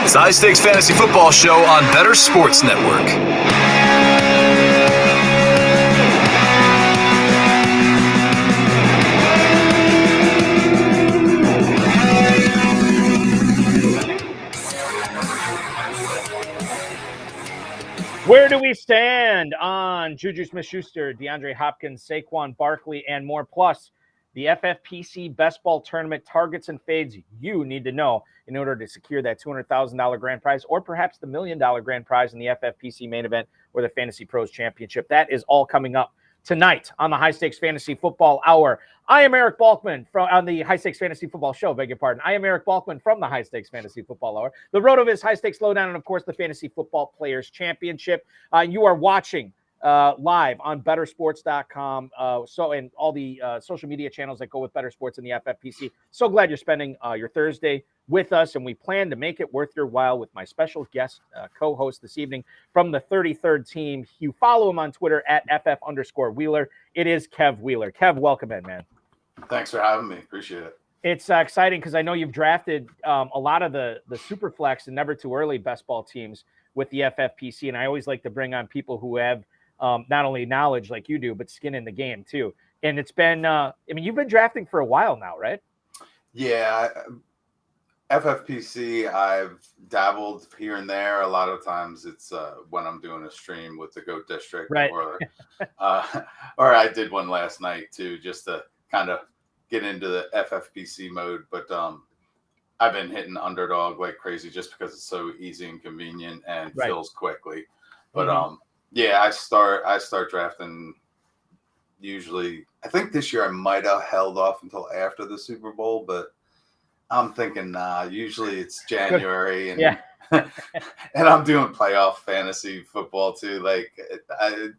It's the High Stakes Fantasy Football Show on Better Sports Network. Where do we stand on Juju Smith-Schuster, DeAndre Hopkins, Saquon Barkley, and more? Plus, the FFPC Best Ball Tournament targets and fades you need to know in order to secure that $200,000 grand prize or perhaps the $1 million grand prize in the FFPC main event or the Fantasy Pros Championship. That is all coming up tonight on the High Stakes Fantasy Football Hour. I am Eric Balkman on the High Stakes Fantasy Football Show, beg your pardon. I am Eric Balkman from the High Stakes Fantasy Football Hour, the RotoViz High Stakes Lowdown, and of course the Fantasy Football Players Championship. You are watching live on bettersports.com. And all the social media channels that go with Better Sports and the FFPC. So glad you're spending your Thursday with us, and we plan to make it worth your while with my special guest co-host this evening from the 33rd team. You follow him on Twitter at FF_Wheeler. It is Kev Wheeler. Kev, welcome in, man. Thanks for having me. Appreciate it. It's exciting because I know you've drafted a lot of the Superflex and Never Too Early Best Ball teams with the FFPC, and I always like to bring on people who have not only knowledge like you do, but skin in the game too. And it's been, you've been drafting for a while now, right? Yeah. FFPC, I've dabbled here and there. A lot of times it's when I'm doing a stream with the Goat District, right. or I did one last night too, just to kind of get into the FFPC mode. But I've been hitting Underdog like crazy just because it's so easy and convenient and fills quickly. But I start drafting usually. I think this year I might have held off until after the Super Bowl, but I'm thinking usually it's January and and I'm doing playoff fantasy football too. Like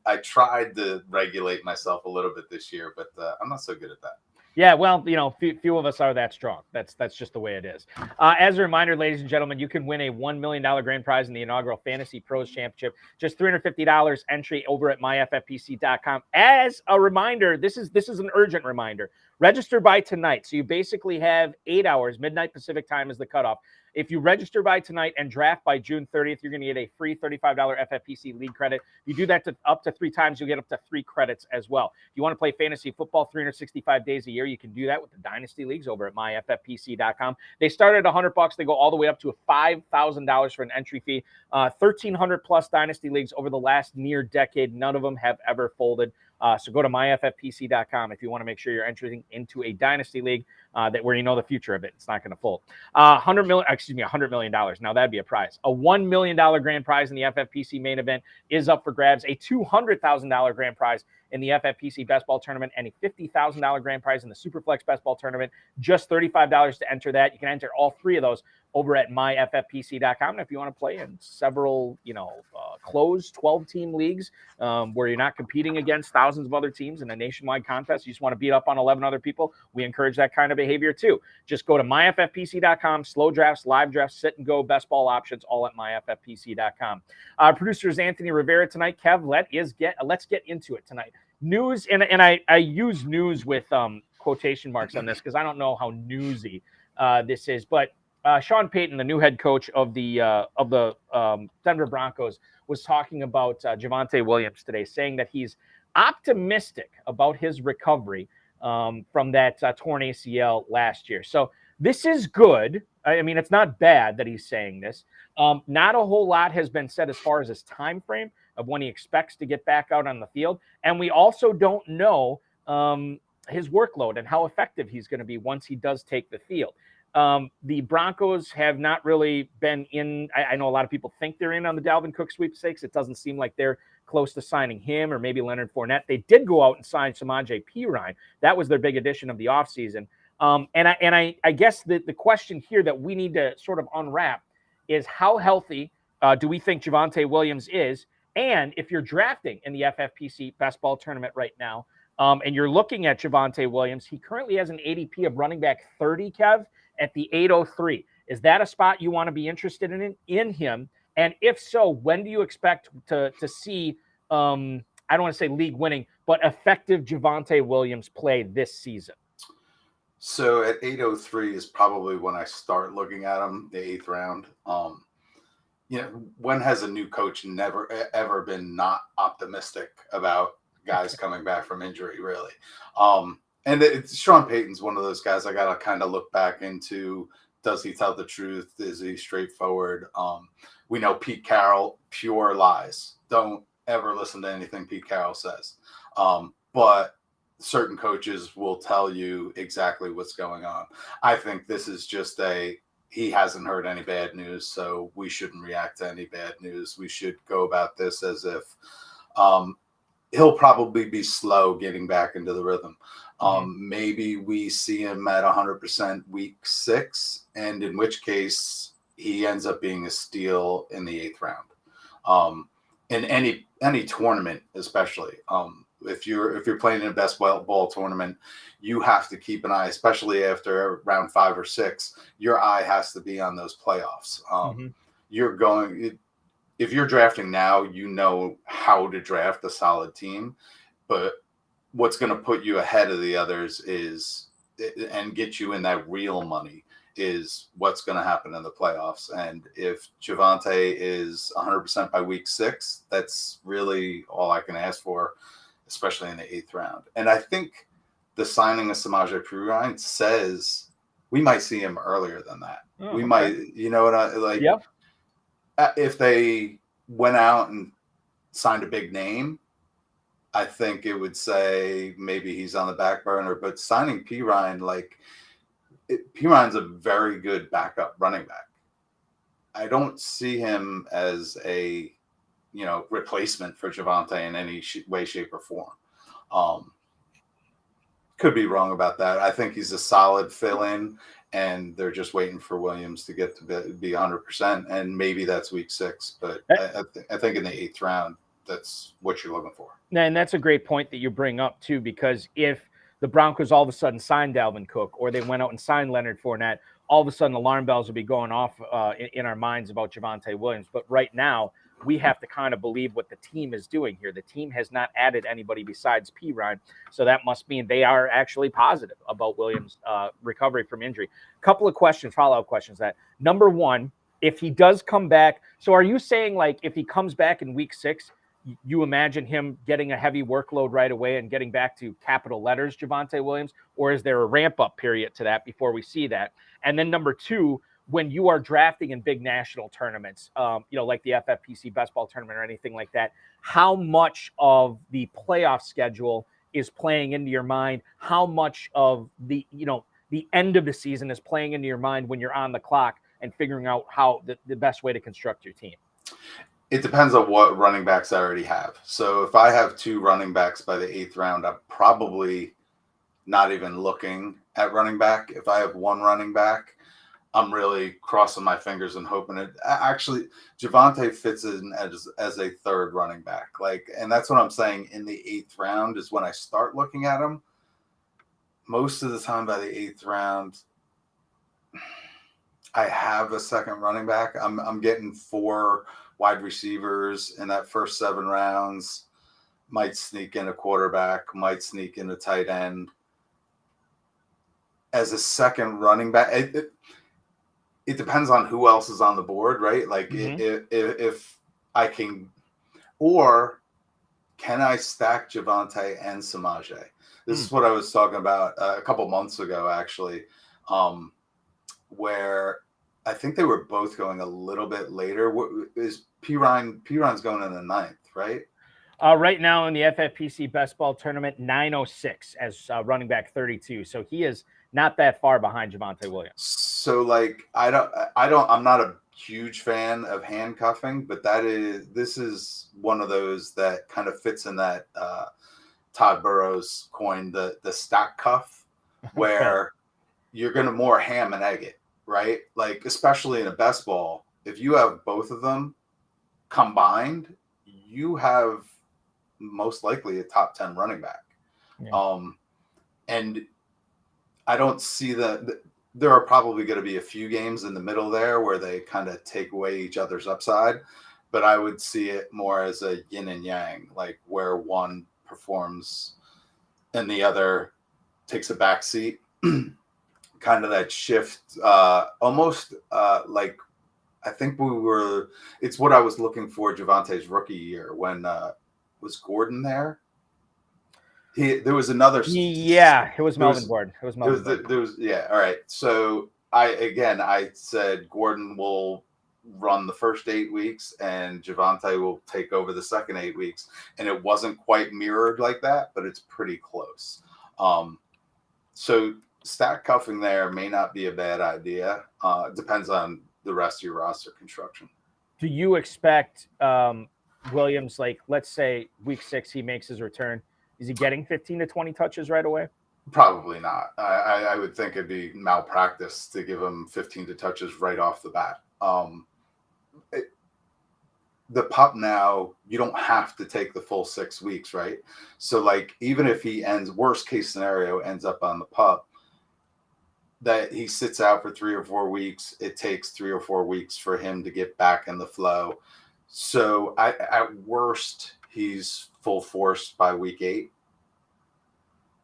I tried to regulate myself a little bit this year, but I'm not so good at that. Yeah, well, few of us are that strong. That's just the way it is. As a reminder, ladies and gentlemen, you can win a $1 million grand prize in the inaugural Fantasy Pros Championship. Just $350 entry over at myffpc.com. As a reminder, this is an urgent reminder. Register by tonight. So you basically have 8 hours. Midnight Pacific time is the cutoff. If you register by tonight and draft by June 30th, you're going to get a free $35 FFPC league credit. If you do that up to 3 times, you'll get up to 3 credits as well. If you want to play fantasy football 365 days a year, you can do that with the Dynasty Leagues over at myffpc.com. They start at $100. They go all the way up to $5,000 for an entry fee. 1,300 plus Dynasty Leagues over the last near decade. None of them have ever folded. So go to myffpc.com if you want to make sure you're entering into a Dynasty League where you know the future of it. It's not going to fold. $100 million. Now that'd be a prize. A $1 million grand prize in the FFPC main event is up for grabs. A $200,000 grand prize in the FFPC Best Ball Tournament and a $50,000 grand prize in the Superflex Best Ball Tournament. Just $35 to enter that. You can enter all 3 of those over at myffpc.com. And if you want to play in several, closed 12-team leagues where you're not competing against thousands of other teams in a nationwide contest, you just want to beat up on 11 other people, we encourage that kind of behavior too. Just go to myffpc.com, slow drafts, live drafts, sit and go, best ball options, all at myffpc.com. Producer is Anthony Rivera tonight. Kev, let's get into it tonight. News, and I use news with quotation marks on this because I don't know how newsy this is, but Sean Payton, the new head coach of the Denver Broncos, was talking about Javonte Williams today, saying that he's optimistic about his recovery from that torn ACL last year. So this is good. I mean, it's not bad that he's saying this. Not a whole lot has been said as far as his time frame of when he expects to get back out on the field. And we also don't know his workload and how effective he's going to be once he does take the field. The Broncos have not really been in. I know a lot of people think they're in on the Dalvin Cook sweepstakes. It doesn't seem like they're close to signing him or maybe Leonard Fournette. They did go out and sign Samaje Perine. That was their big addition of the offseason. I guess the question here that we need to sort of unwrap is how healthy do we think Javonte Williams is? And if you're drafting in the FFPC Best Ball Tournament right now, and you're looking at Javonte Williams, he currently has an ADP of running back 30, Kev, at the 803. Is that a spot you want to be interested in him? And if so, when do you expect to see, I don't want to say league winning, but effective Javonte Williams play this season? So at 803 is probably when I start looking at him, the 8th round. when has a new coach never ever been not optimistic about guys coming back from injury, really? And Sean Payton's one of those guys I got to kind of look back into. Does he tell the truth? Is he straightforward? We know Pete Carroll, pure lies. Don't ever listen to anything Pete Carroll says. But certain coaches will tell you exactly what's going on. I think this is just he hasn't heard any bad news, so we shouldn't react to any bad news. We should go about this as if he'll probably be slow getting back into the rhythm. Maybe we see him at 100% week 6, and in which case he ends up being a steal in the 8th round. In any tournament, especially. If you're playing in a best ball tournament, you have to keep an eye, especially after round 5 or 6. Your eye has to be on those playoffs. If you're drafting now, you know how to draft a solid team, but what's going to put you ahead of the others and get you in that real money is what's going to happen in the playoffs. And if Javonte is 100% by week 6, that's really all I can ask for, especially in the 8th round. And I think the signing of Samaje Perine says we might see him earlier than that. Might, if they went out and signed a big name, I think it would say maybe he's on the back burner. But signing Perine, Perine's a very good backup running back. I don't see him as a replacement for Javonte in any way, shape, or form. Could be wrong about that. I think he's a solid fill-in, and they're just waiting for Williams to get to be 100%, and maybe that's week 6. But I think in the 8th round, that's what you're looking for. And that's a great point that you bring up, too, because if the Broncos all of a sudden signed Dalvin Cook, or they went out and signed Leonard Fournette, all of a sudden alarm bells will be going off in our minds about Javonte Williams. But right now, we have to kind of believe what the team is doing here. The team has not added anybody besides Perine, so that must mean they are actually positive about Williams' recovery from injury. Couple of questions, follow-up questions. That number one, if he does come back, so are you saying if he comes back in week 6, you imagine him getting a heavy workload right away and getting back to capital letters Javonte Williams, or is there a ramp-up period to that before we see that? And then number 2, when you are drafting in big national tournaments, like the FFPC Best Ball tournament or anything like that, how much of the playoff schedule is playing into your mind? How much of the end of the season is playing into your mind when you're on the clock and figuring out how the best way to construct your team? It depends on what running backs I already have. So if I have 2 running backs by the 8th round, I'm probably not even looking at running back. If I have 1 running back, I'm really crossing my fingers and hoping it. Actually, Javonte fits in as a 3rd running back. And that's what I'm saying. In the 8th round is when I start looking at him. Most of the time by the 8th round, I have a 2nd running back. I'm getting 4 wide receivers in that first 7 rounds, might sneak in a quarterback, might sneak in a tight end. As a 2nd running back, it depends on who else is on the board, right? If I can, or can I stack Javonte and Samaje? This is what I was talking about a couple months ago, actually, where I think they were both going a little bit later. What is Perine's going in the 9th, right? Right now in the FFPC Best Ball tournament, 906 as running back 32. So he is not that far behind Javonte Williams. So I'm not a huge fan of handcuffing, but this is one of those that kind of fits in that Todd Burrows coined the stack cuff, where you're going to more ham and egg it. Right? Especially in a best ball, if you have both of them combined, you have most likely a top 10 running back. Yeah. And I don't see there are probably going to be a few games in the middle there where they kind of take away each other's upside, but I would see it more as a yin and yang, where one performs and the other takes a back seat. Kind of that shift, almost like I think it's what I was looking for Javante's rookie year when was Gordon there? There was another. Yeah, it was Melvin Gordon. It was Melvin Gordon. There was, yeah. All right. So I said Gordon will run the first 8 weeks and Javante will take over the second 8 weeks. And it wasn't quite mirrored like that, but it's pretty close. So stack cuffing there may not be a bad idea. Depends on the rest of your roster construction. Do you expect Williams, like, let's say week 6, he makes his return. Is he getting 15 to 20 touches right away? Probably not. I would think it'd be malpractice to give him 15 to touches right off the bat. The pup now, you don't have to take the full 6 weeks, right? So, like, even if he worst case scenario, ends up on the pup, that he sits out for 3 or 4 weeks, it takes 3 or 4 weeks for him to get back in the flow. So, at worst, he's full force by week 8.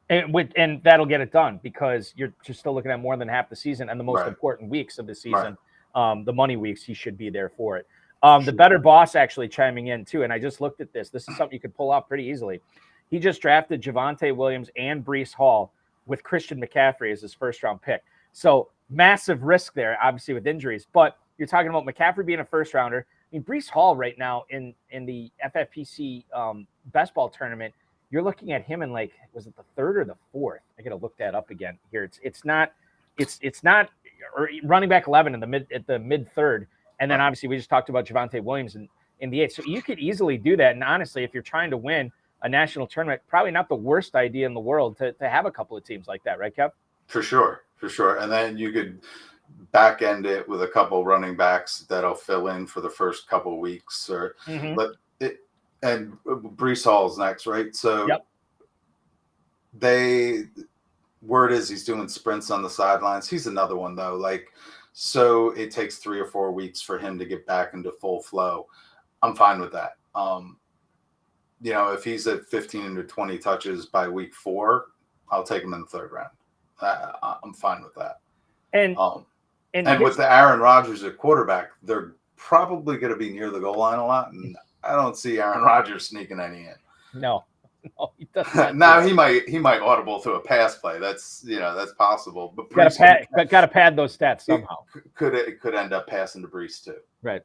And that'll get it done because you're still looking at more than half the season and the most Right. important weeks of the season, Right. The money weeks, he should be there for it. The Better Boss actually chiming in too, and I just looked at this. This is something you could pull off pretty easily. He just drafted Javante Williams and Breece Hall with Christian McCaffrey as his first-round pick. So massive risk there, obviously with injuries. But you're talking about McCaffrey being a first-rounder. I mean, Breece Hall right now in the FFPC Best Ball tournament, you're looking at him in, like, was it the 3rd or the 4th? I got to look that up again here. It's not or running back 11 at the mid 3rd, and then obviously we just talked about Javante Williams in the 8th. So you could easily do that. And honestly, if you're trying to win a national tournament, probably not the worst idea in the world to have a couple of teams like that, right, Kev? For sure. And then you could back end it with a couple running backs that'll fill in for the first couple weeks, or and Breece Hall's next, right? So word is he's doing sprints on the sidelines. He's another one though. Like, so it takes 3 or 4 weeks for him to get back into full flow. I'm fine with that. If he's at 15 to 20 touches by week 4, I'll take him in the 3rd round. I'm fine with that. And with the Aaron Rodgers at quarterback, they're probably going to be near the goal line a lot, and I don't see Aaron Rodgers sneaking any in. No, he doesn't. Now he might audible through a pass play. That's possible. But got to pad those stats somehow. It could end up passing to Breece too. Right.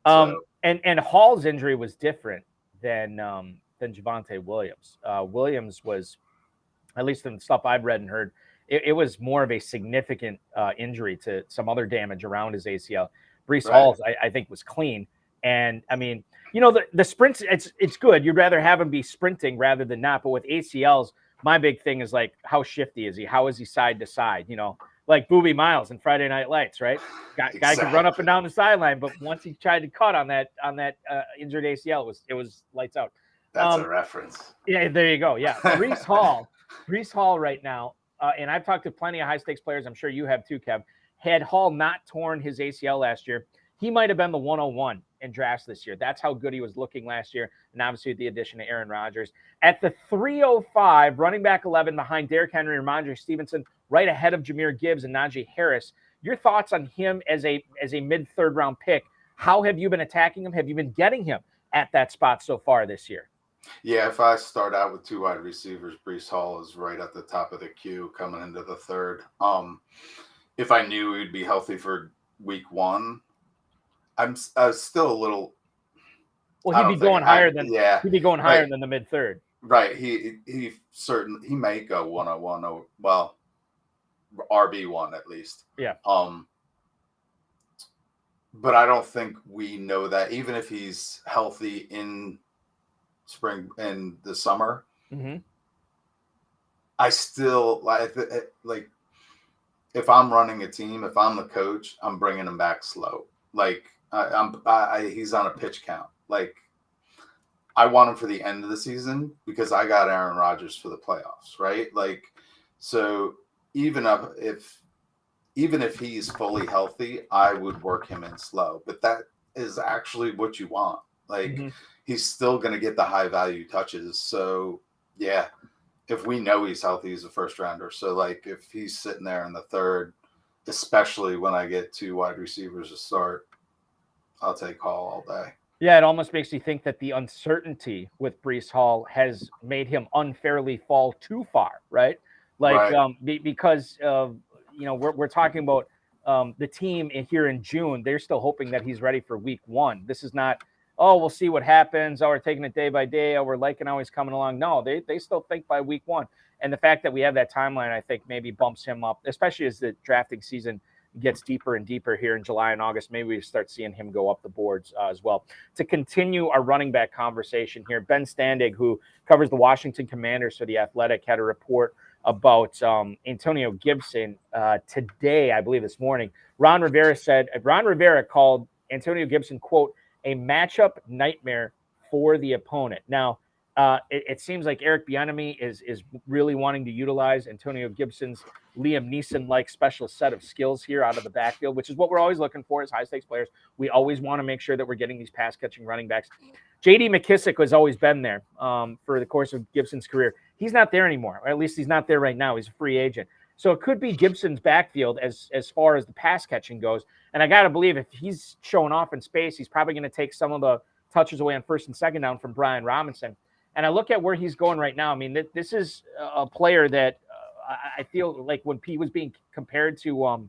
So. And Hall's injury was different than Javante Williams. Williams was, at least in the stuff I've read and heard, it was more of a significant injury to some other damage around his ACL. Breece Hall's, I think, was clean. And I mean, the sprints, it's good. You'd rather have him be sprinting rather than not. But with ACLs, my big thing is, like, how shifty is he? How is he side to side? Like Booby Miles in Friday Night Lights, right? Guy could run up and down the sideline, but once he tried to cut on that injured ACL, it was lights out. That's a reference. Yeah, there you go. Yeah, Breece Hall right now, and I've talked to plenty of high stakes players. I'm sure you have too, Kev. Had Hall not torn his ACL last year, he might have been the 101 in drafts this year. That's how good he was looking last year. And obviously with the addition of Aaron Rodgers. At the 305, running back 11 behind Derrick Henry and Ramondre Stevenson, right ahead of Jahmyr Gibbs and Najee Harris. Your thoughts on him as a mid-3rd round pick? How have you been attacking him? Have you been getting him at that spot so far this year? Yeah, if I start out with 2 wide receivers, Breece Hall is right at the top of the queue coming into the 3rd. If I knew he'd be healthy for week 1, I was still a little. Well, he'd be going higher than the mid-3rd. Right. He may go 101. Well, RB1 at least. Yeah. But I don't think we know that, even if he's healthy in spring and the summer. Mm-hmm. I still like if I'm running a team, if I'm the coach, I'm bringing him back slow. Like he's on a pitch count. Like, I want him for the end of the season because I got Aaron Rodgers for the playoffs, right? Like, so even if he's fully healthy, I would work him in slow. But that is actually what you want. Like, he's still going to get the high value touches. So yeah, if we know he's healthy, he's a 1st rounder. So, like, if he's sitting there in the 3rd, especially when I get 2 wide receivers to start, I'll take Hall all day. Yeah, it almost makes you think that the uncertainty with Breece Hall has made him unfairly fall too far, right? Like, Right. because of, we're talking about the team here in June. They're still hoping that he's ready for week 1. This is not, oh, we'll see what happens. Oh, we're taking it day by day. Oh, we're liking how he's coming along. No, they still think by week 1. And the fact that we have that timeline, I think, maybe bumps him up, especially as the drafting season gets deeper and deeper here in July and August. Maybe we start seeing him go up the boards as well. To continue our running back conversation here, Ben Standig, who covers the Washington Commanders for The Athletic, had a report about Antonio Gibson today, I believe this morning. Ron Rivera called Antonio Gibson, quote, a matchup nightmare for the opponent. Now, it seems like Eric Bieniemy is really wanting to utilize Antonio Gibson's Liam Neeson-like special set of skills here out of the backfield, which is what we're always looking for as high-stakes players. We always want to make sure that we're getting these pass-catching running backs. J.D. McKissick has always been there for the course of Gibson's career. He's not there anymore, or at least he's not there right now. He's a free agent. So it could be Gibson's backfield as far as the pass-catching goes. And I got to believe if he's showing off in space, he's probably going to take some of the touches away on first and second down from Brian Robinson. And I look at where he's going right now. I mean, this is a player that I feel like when he was being compared to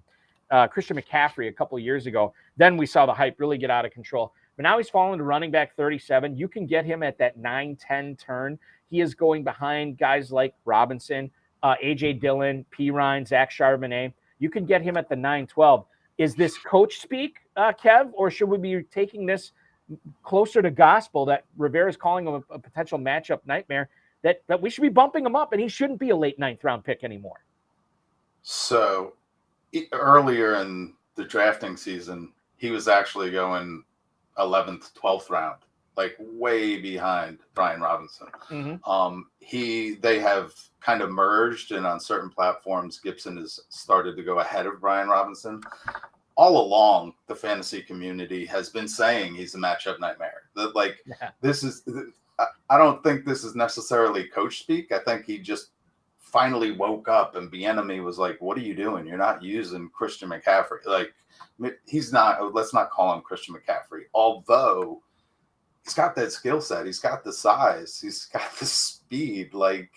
Christian McCaffrey a couple of years ago, then we saw the hype really get out of control. But now he's fallen to running back 37. You can get him at that 9-10 turn. He is going behind guys like Robinson, A.J. Dillon, P. Ryan, Zach Charbonnet. You can get him at the 9-12. Is this coach speak, Kev, or should we be taking this closer to gospel that Rivera's calling him a potential matchup nightmare, that we should be bumping him up and he shouldn't be a late 9th round pick anymore? So earlier in the drafting season, he was actually going 11th, 12th round, like way behind Brian Robinson. Mm-hmm. They have kind of merged, and on certain platforms, Gibson has started to go ahead of Brian Robinson. All along, the fantasy community has been saying he's a matchup nightmare. This is, I don't think this is necessarily coach speak. I think he just finally woke up, and Bieniemy was like, "What are you doing? You're not using Christian McCaffrey. Like, he's not. Let's not call him Christian McCaffrey. Although he's got that skill set, he's got the size, he's got the speed. Like,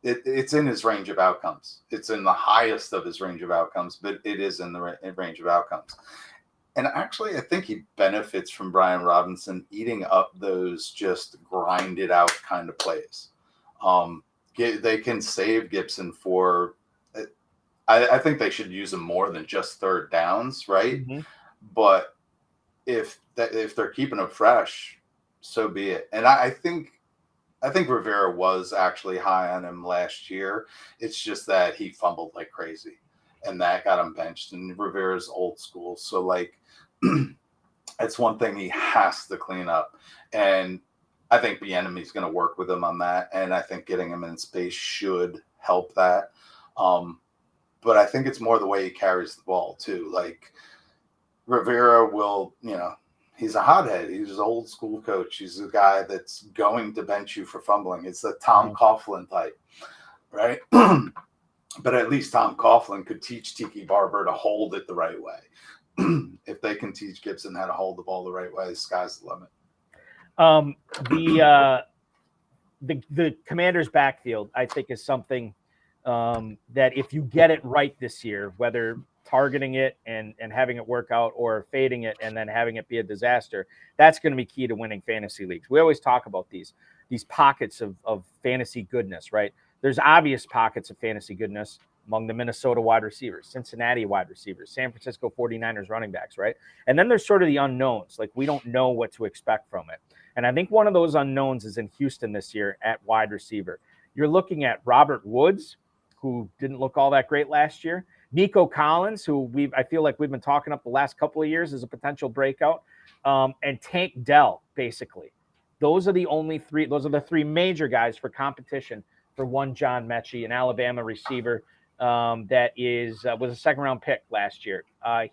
it's in his range of outcomes. It's in the highest of his range of outcomes, but it is in the range of outcomes. And actually, I think he benefits from Brian Robinson eating up those just grinded out kind of plays. They can save Gibson for, I think they should use him more than just third downs, right? Mm-hmm. But if they're keeping him fresh, so be it. And I think Rivera was actually high on him last year. It's just that he fumbled like crazy, and that got him benched. And Rivera's old school, so like it's one thing he has to clean up. And I think Bieniemy's going to work with him on that, and I think getting him in space should help that. But I think it's more the way he carries the ball too. Like, Rivera will, he's a hothead. He's an old school coach. He's a guy that's going to bench you for fumbling. It's the Tom Coughlin type, right? But at least Tom Coughlin could teach Tiki Barber to hold it the right way. If they can teach Gibson how to hold the ball the right way, the sky's the limit. The Commanders' backfield, I think, is something that if you get it right this year, whether targeting it and having it work out or fading it and then having it be a disaster, that's going to be key to winning fantasy leagues. We always talk about these pockets of fantasy goodness, right? There's obvious pockets of fantasy goodness among the Minnesota wide receivers, Cincinnati wide receivers, San Francisco 49ers running backs, right? And then there's sort of the unknowns. Like, we don't know what to expect from it. And I think one of those unknowns is in Houston this year at wide receiver. You're looking at Robert Woods, who didn't look all that great last year. Nico Collins, who I feel like we've been talking up the last couple of years as a potential breakout. And Tank Dell, basically. Those are the three major guys for competition for one John Mechie, an Alabama receiver that was a second-round pick last year.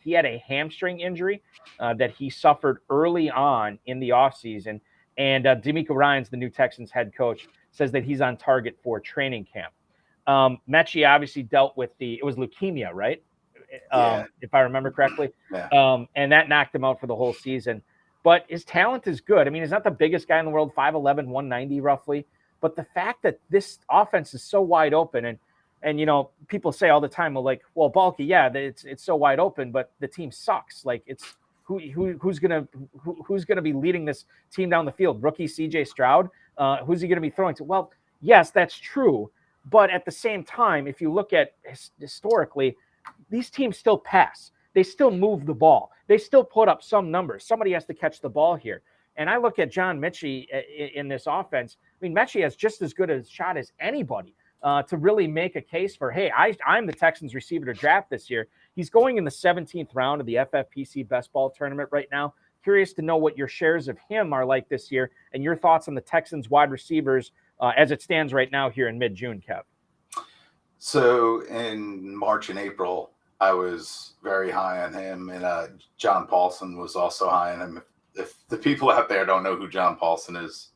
He had a hamstring injury that he suffered early on in the offseason, and DeMeco Ryans, the new Texans head coach, says that he's on target for training camp. Mechie obviously dealt with it was leukemia, right? if I remember correctly. Yeah. And that knocked him out for the whole season. But his talent is good. I mean, he's not the biggest guy in the world, 5'11", 190 roughly. But the fact that this offense is so wide open, and you know, people say all the time, well, Balky, yeah, it's so wide open, but the team sucks. Like, it's who's gonna be leading this team down the field? Rookie CJ Stroud. Who's he gonna be throwing to? Well, yes, that's true. But at the same time, if you look at historically, these teams still pass. They still move the ball. They still put up some numbers. Somebody has to catch the ball here. And I look at John Mechie in this offense. I mean, Mechie has just as good a shot as anybody to really make a case for, hey, I'm the Texans receiver to draft this year. He's going in the 17th round of the FFPC Best Ball tournament right now. Curious to know what your shares of him are like this year and your thoughts on the Texans wide receivers as it stands right now here in mid-June, Kev. So in March and April, I was very high on him, and John Paulson was also high on him. If the people out there don't know who John Paulson is,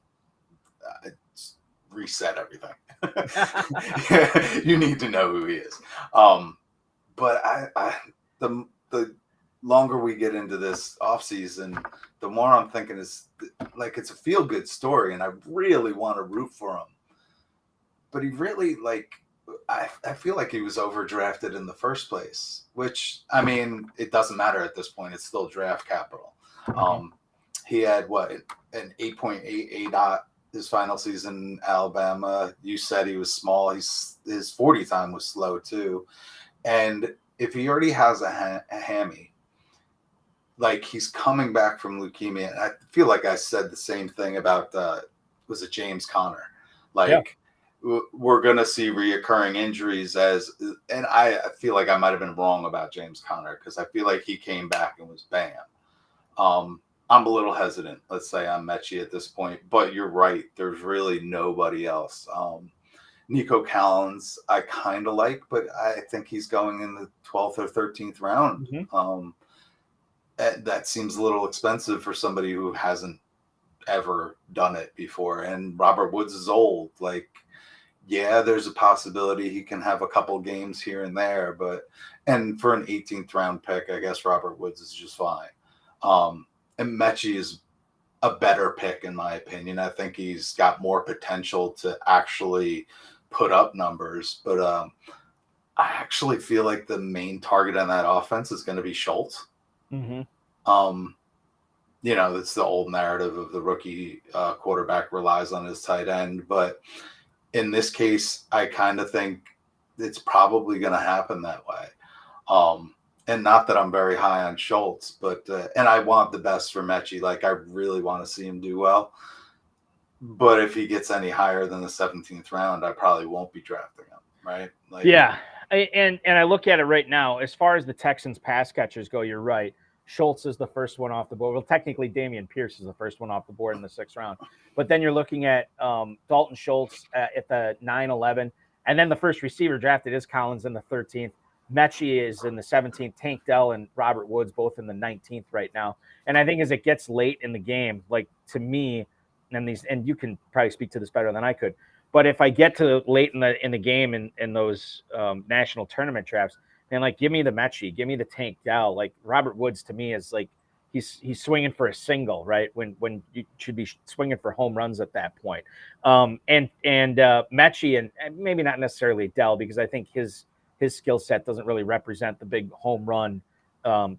reset everything. You need to know who he is. But the longer we get into this offseason, the more I'm thinking is like it's a feel-good story, and I really want to root for him. But he really, I feel like he was overdrafted in the first place, which, I mean, it doesn't matter at this point. It's still draft capital. He had, an 8.88 his final season in Alabama. You said he was small. His 40 time was slow, too. And if he already has a hammy, like, he's coming back from leukemia. And I feel like I said the same thing about, was it James Conner? We're going to see reoccurring injuries and I feel like I might have been wrong about James Conner because I feel like he came back and was bam. I'm a little hesitant, let's say, on Mechie at this point, but you're right. There's really nobody else. Nico Collins, I kind of like, but I think he's going in the 12th or 13th round. That seems a little expensive for somebody who hasn't ever done it before. And Robert Woods is old. Yeah, there's a possibility he can have a couple games here and there, and for an 18th round pick, I guess Robert Woods is just fine. And Mechie is a better pick, in my opinion. I think he's got more potential to actually put up numbers, but I actually feel like the main target on that offense is going to be Schultz. You know, it's the old narrative of the rookie quarterback relies on his tight end, but in this case, I kind of think it's probably going to happen that way. And not that I'm very high on Schultz, but and I want the best for Mechie. I really want to see him do well. But if he gets any higher than the 17th round, I probably won't be drafting him, right? Yeah. And I look at it right now, as far as the Texans pass catchers go, you're right. Schultz is the first one off the board. Well, technically, Dameon Pierce is the first one off the board in the 6th round. But then you're looking at Dalton Schultz at the 9-11. And then the first receiver drafted is Collins in the 13th. Mechie is in the 17th. Tank Dell and Robert Woods both in the 19th right now. And I think as it gets late in the game, to me, and you can probably speak to this better than I could, but if I get to late in the game in those national tournament drafts, and give me the Mechie, give me the Tank Dell. Robert Woods to me is he's swinging for a single, right? When you should be swinging for home runs at that point. And Mechie and maybe not necessarily Dell, because I think his skill set doesn't really represent the big home run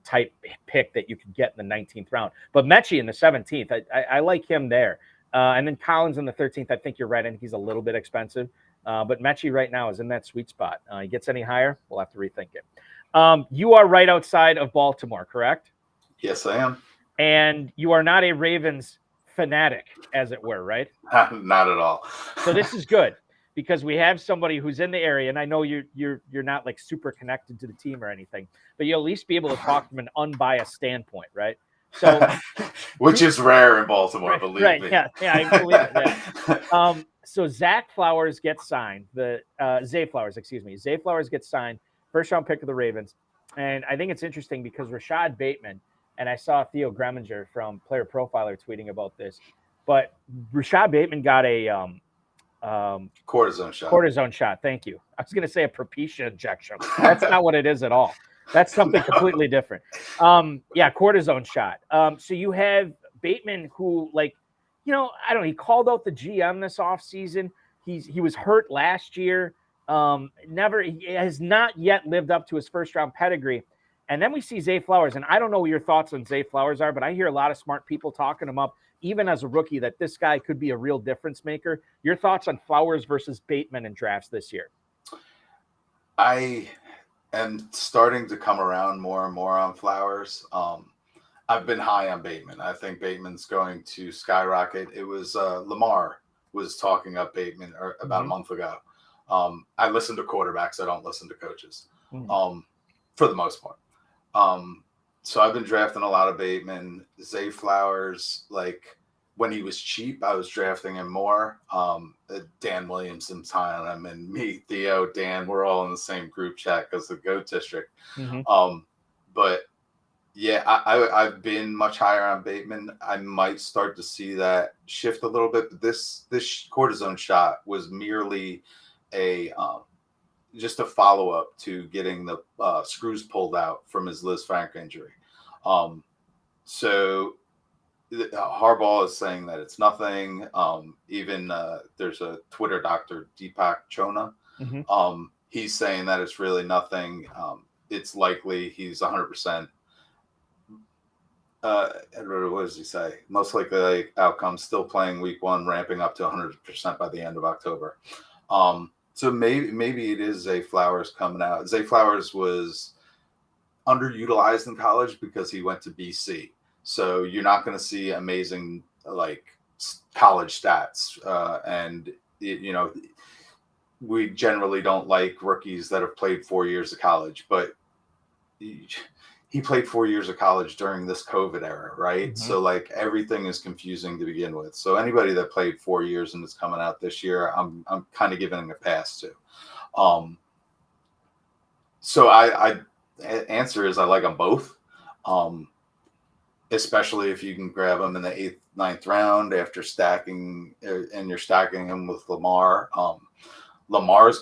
type pick that you could get in the 19th round. But Mechie in the 17th, I like him there. And then Collins in the 13th, I think you're right. I think he's a little bit expensive. But Mechie right now is in that sweet spot. He gets any higher, we'll have to rethink it. You are right outside of Baltimore, correct? Yes, I am. And you are not a Ravens fanatic, as it were, right? Not at all. So this is good, because we have somebody who's in the area, and I know you're not super connected to the team or anything, but you'll at least be able to talk from an unbiased standpoint, right? So, which is rare in Baltimore, believe me. Yeah, I believe it. Yeah. So Zay Flowers gets signed. Zay Flowers gets signed, first round pick of the Ravens, and I think it's interesting because Rashad Bateman, and I saw Theo Greminger from Player Profiler tweeting about this, but Rashad Bateman got a cortisone shot. Thank you. I was going to say a Propecia injection. That's not what it is at all. That's something completely different. Yeah, cortisone shot. So you have Bateman, who, like, I don't know, he called out the GM this offseason. He was hurt last year. He has not yet lived up to his first round pedigree. And then we see Zay Flowers, and I don't know what your thoughts on Zay Flowers are, but I hear a lot of smart people talking him up, even as a rookie, that this guy could be a real difference maker. Your thoughts on Flowers versus Bateman in drafts this year? I am starting to come around more and more on Flowers. I've been high on Bateman. I think Bateman's going to skyrocket. It was Lamar was talking up Bateman about a month ago. I listen to quarterbacks. I don't listen to coaches for the most part. So I've been drafting a lot of Bateman. Zay Flowers, like when he was cheap, I was drafting him more. Dan Williamson's high on him, and me, Theo, Dan, we're all in the same group chat because the GOAT District. But yeah, I've been much higher on Bateman. I might start to see that shift a little bit. But this cortisone shot was merely just a follow up to getting the screws pulled out from his Liz Frank injury. So Harbaugh is saying that it's nothing. Even there's a Twitter doctor, Deepak Chona. He's saying that it's really nothing. It's likely he's 100%. What does he say? Most likely outcome, still playing week 1, ramping up to 100% by the end of October. So maybe it is Zay Flowers coming out. Zay Flowers was underutilized in college because he went to BC. So you're not going to see amazing college stats. And we generally don't like rookies that have played 4 years of college, but he played 4 years of college during this COVID era, right? So everything is confusing to begin with. So anybody that played 4 years and is coming out this year, I'm kind of giving a pass to. So I answer is I like them both, especially if you can grab them in the 8th, 9th round after stacking, and you're stacking him with Lamar. Lamar has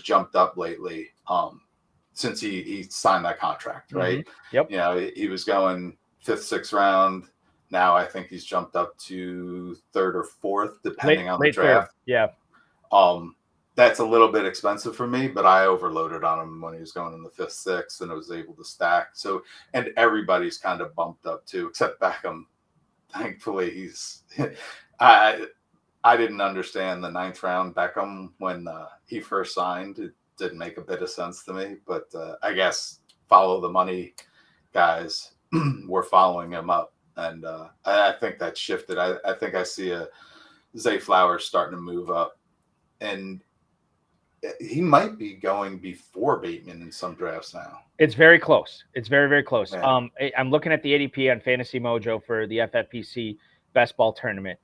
jumped up lately. Since he signed that contract, right? Yep. He was going 5th, 6th round. Now I think he's jumped up to 3rd or 4th, depending on the draft. 3rd. Yeah. That's a little bit expensive for me, but I overloaded on him when he was going in the 5th, 6th, and I was able to stack. So, and everybody's kind of bumped up too, except Beckham. Thankfully, he's. I didn't understand the 9th round Beckham when he first signed. It didn't make a bit of sense to me, but I guess follow the money guys were following him up, and I think that shifted. I think I see a Zay Flowers starting to move up, and he might be going before Bateman in some drafts now. It's very close. It's very, very close. Yeah. I'm looking at the ADP on Fantasy Mojo for the FFPC Best Ball tournament.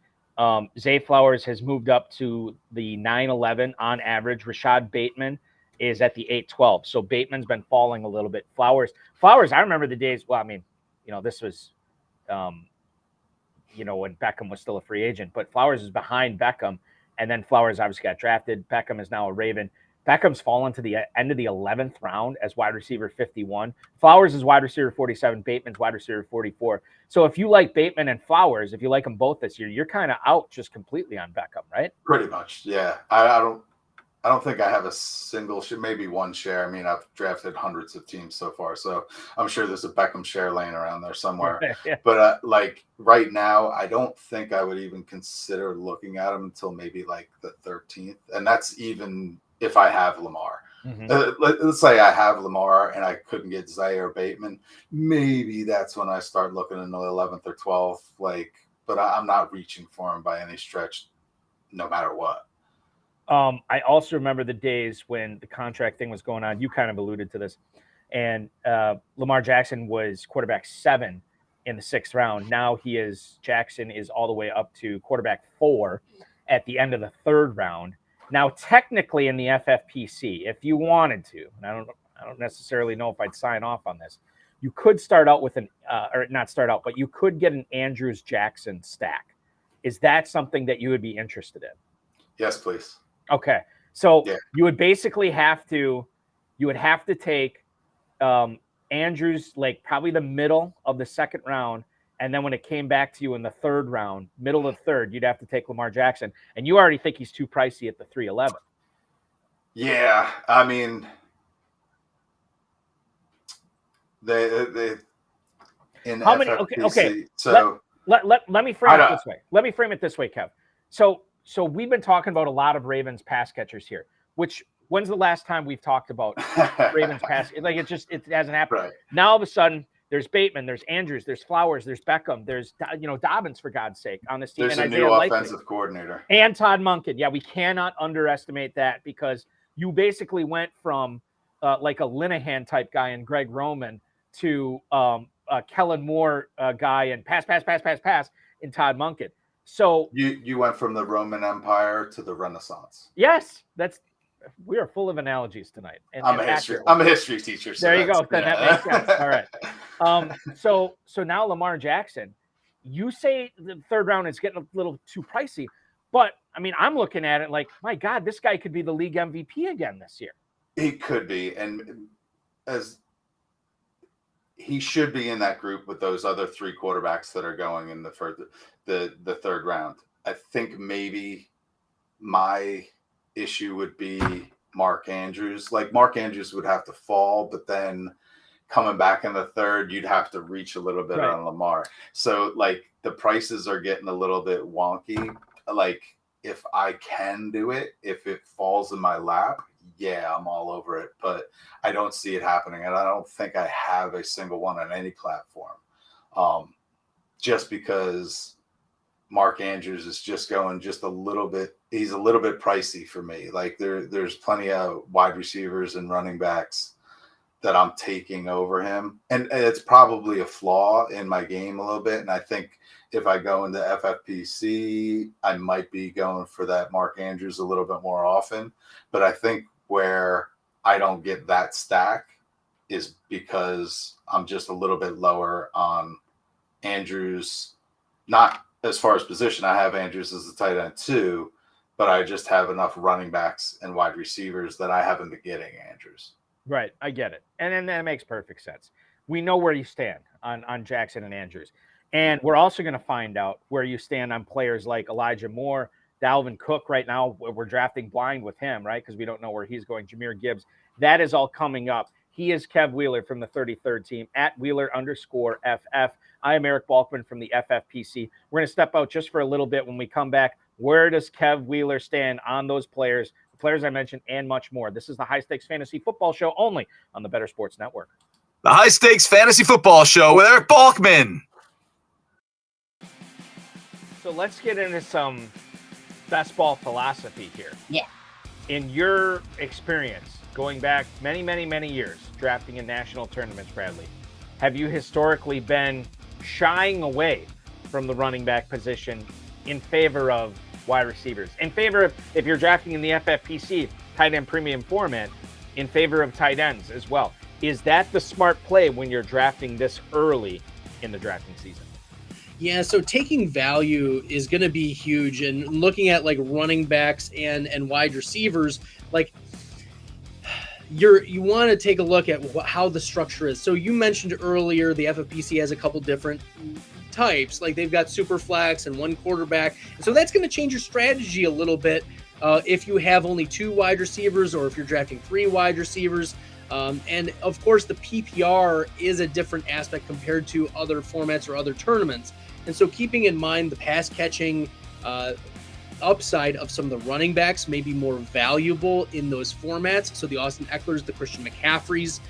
Zay Flowers has moved up to the 9-11 on average. Rashad Bateman is at the 8-12. So Bateman's been falling a little bit. Flowers, I remember the days. Well, I mean, this was, when Beckham was still a free agent, but Flowers is behind Beckham. And then Flowers obviously got drafted. Beckham is now a Raven. Beckham's fallen to the end of the 11th round as wide receiver 51. Flowers is wide receiver 47. Bateman's wide receiver 44. So if you like Bateman and Flowers, if you like them both this year, you're kind of out just completely on Beckham, right? Pretty much, yeah. I don't think I have a single share, maybe one share. I mean, I've drafted hundreds of teams so far, so I'm sure there's a Beckham share laying around there somewhere. Yeah. But right now, I don't think I would even consider looking at him until maybe the 13th, and that's even if I have Lamar. Let's say I have Lamar and I couldn't get Zay or Bateman. Maybe that's when I start looking in the 11th or 12th. But I'm not reaching for him by any stretch, no matter what. I also remember the days when the contract thing was going on. You kind of alluded to this. And Lamar Jackson was quarterback 7 in the 6th round. Now Jackson is all the way up to quarterback 4 at the end of the 3rd round. Now, technically in the FFPC, if you wanted to, and I don't necessarily know if I'd sign off on this, you could start out with but you could get an Andrews Jackson stack. Is that something that you would be interested in? Yes, please. Okay. So You would basically have to You would have to take Andrews, like probably the middle of the second round. And then when it came back to you in the third round, middle of third, you'd have to take Lamar Jackson. And you already think he's too pricey at the 311. Yeah, I mean, they in how many? FFPC, Okay. So let me frame it this way. Let me frame it this way, Kev. So we've been talking about a lot of Ravens pass catchers here. When's the last time we've talked about Ravens pass? Like it hasn't happened. Right. Now all of a sudden, there's Bateman, there's Andrews, there's Flowers, there's Beckham, there's Dobbins, for God's sake, on this team. There's and a new offensive coordinator. And Todd Monken. Yeah, we cannot underestimate that, because you basically went from like a Linehan type guy and Greg Roman to Kellen Moore guy and pass in Todd Monken. So you went from the Roman Empire to the Renaissance. Yes, we are full of analogies tonight. And I'm a history teacher. So there you go. Then that makes sense. All right. So now Lamar Jackson, you say the third round is getting a little too pricey, but I mean, I'm looking at it like, my God, this guy could be the league MVP again this year. He could be, and as he should be in that group with those other three quarterbacks that are going in the third round. I think maybe my issue would be Mark Andrews. Like, Mark Andrews would have to fall, but then coming back in the third, you'd have to reach a little bit on Lamar. So like the prices are getting a little bit wonky. Like, if I can do it, if it falls in my lap, yeah, I'm all over it. But I don't see it happening, and I don't think I have a single one on any platform. Just because Mark Andrews is just going just a little bit. He's a little bit pricey for me. Like there's plenty of wide receivers and running backs that I'm taking over him. And it's probably a flaw in my game a little bit. And I think if I go into FFPC, I might be going for that Mark Andrews a little bit more often. But I think where I don't get that stack is because I'm just a little bit lower on Andrews. Not as far as position, I have Andrews as a tight end too, but I just have enough running backs and wide receivers that I haven't been getting Andrews. Right. I get it. And then that makes perfect sense. We know where you stand on Jackson and Andrews. And we're also going to find out where you stand on players like Elijah Moore, Dalvin Cook. Right now, we're drafting blind with him, right? Because we don't know where he's going. Jahmyr Gibbs. That is all coming up. He is Kev Wheeler from the 33rd team, at Wheeler_FF. I am Eric Balkman from the FFPC. We're going to step out just for a little bit. When we come back, where does Kev Wheeler stand on those players, the players I mentioned, and much more? This is the High Stakes Fantasy Football Show, only on the Better Sports Network. The High Stakes Fantasy Football Show with Eric Balkman. So let's get into some best ball philosophy here. Yeah. In your experience, going back many, many, many years, drafting in national tournaments, Bradley, have you historically been shying away from the running back position in favor of wide receivers? In favor of, if you're drafting in the FFPC tight end premium format, in favor of tight ends as well? Is that the smart play when you're drafting this early in the drafting season? Yeah, so taking value is going to be huge, and looking at like running backs and wide receivers, like you want to take a look at how the structure is. So you mentioned earlier the FFPC has a couple different types, like they've got super flex and one quarterback, and so that's going to change your strategy a little bit if you have only two wide receivers or if you're drafting three wide receivers. And of course, the PPR is a different aspect compared to other formats or other tournaments. And so keeping in mind the pass catching upside of some of the running backs may be more valuable in those formats. So the Austin Ecklers, the Christian McCaffreys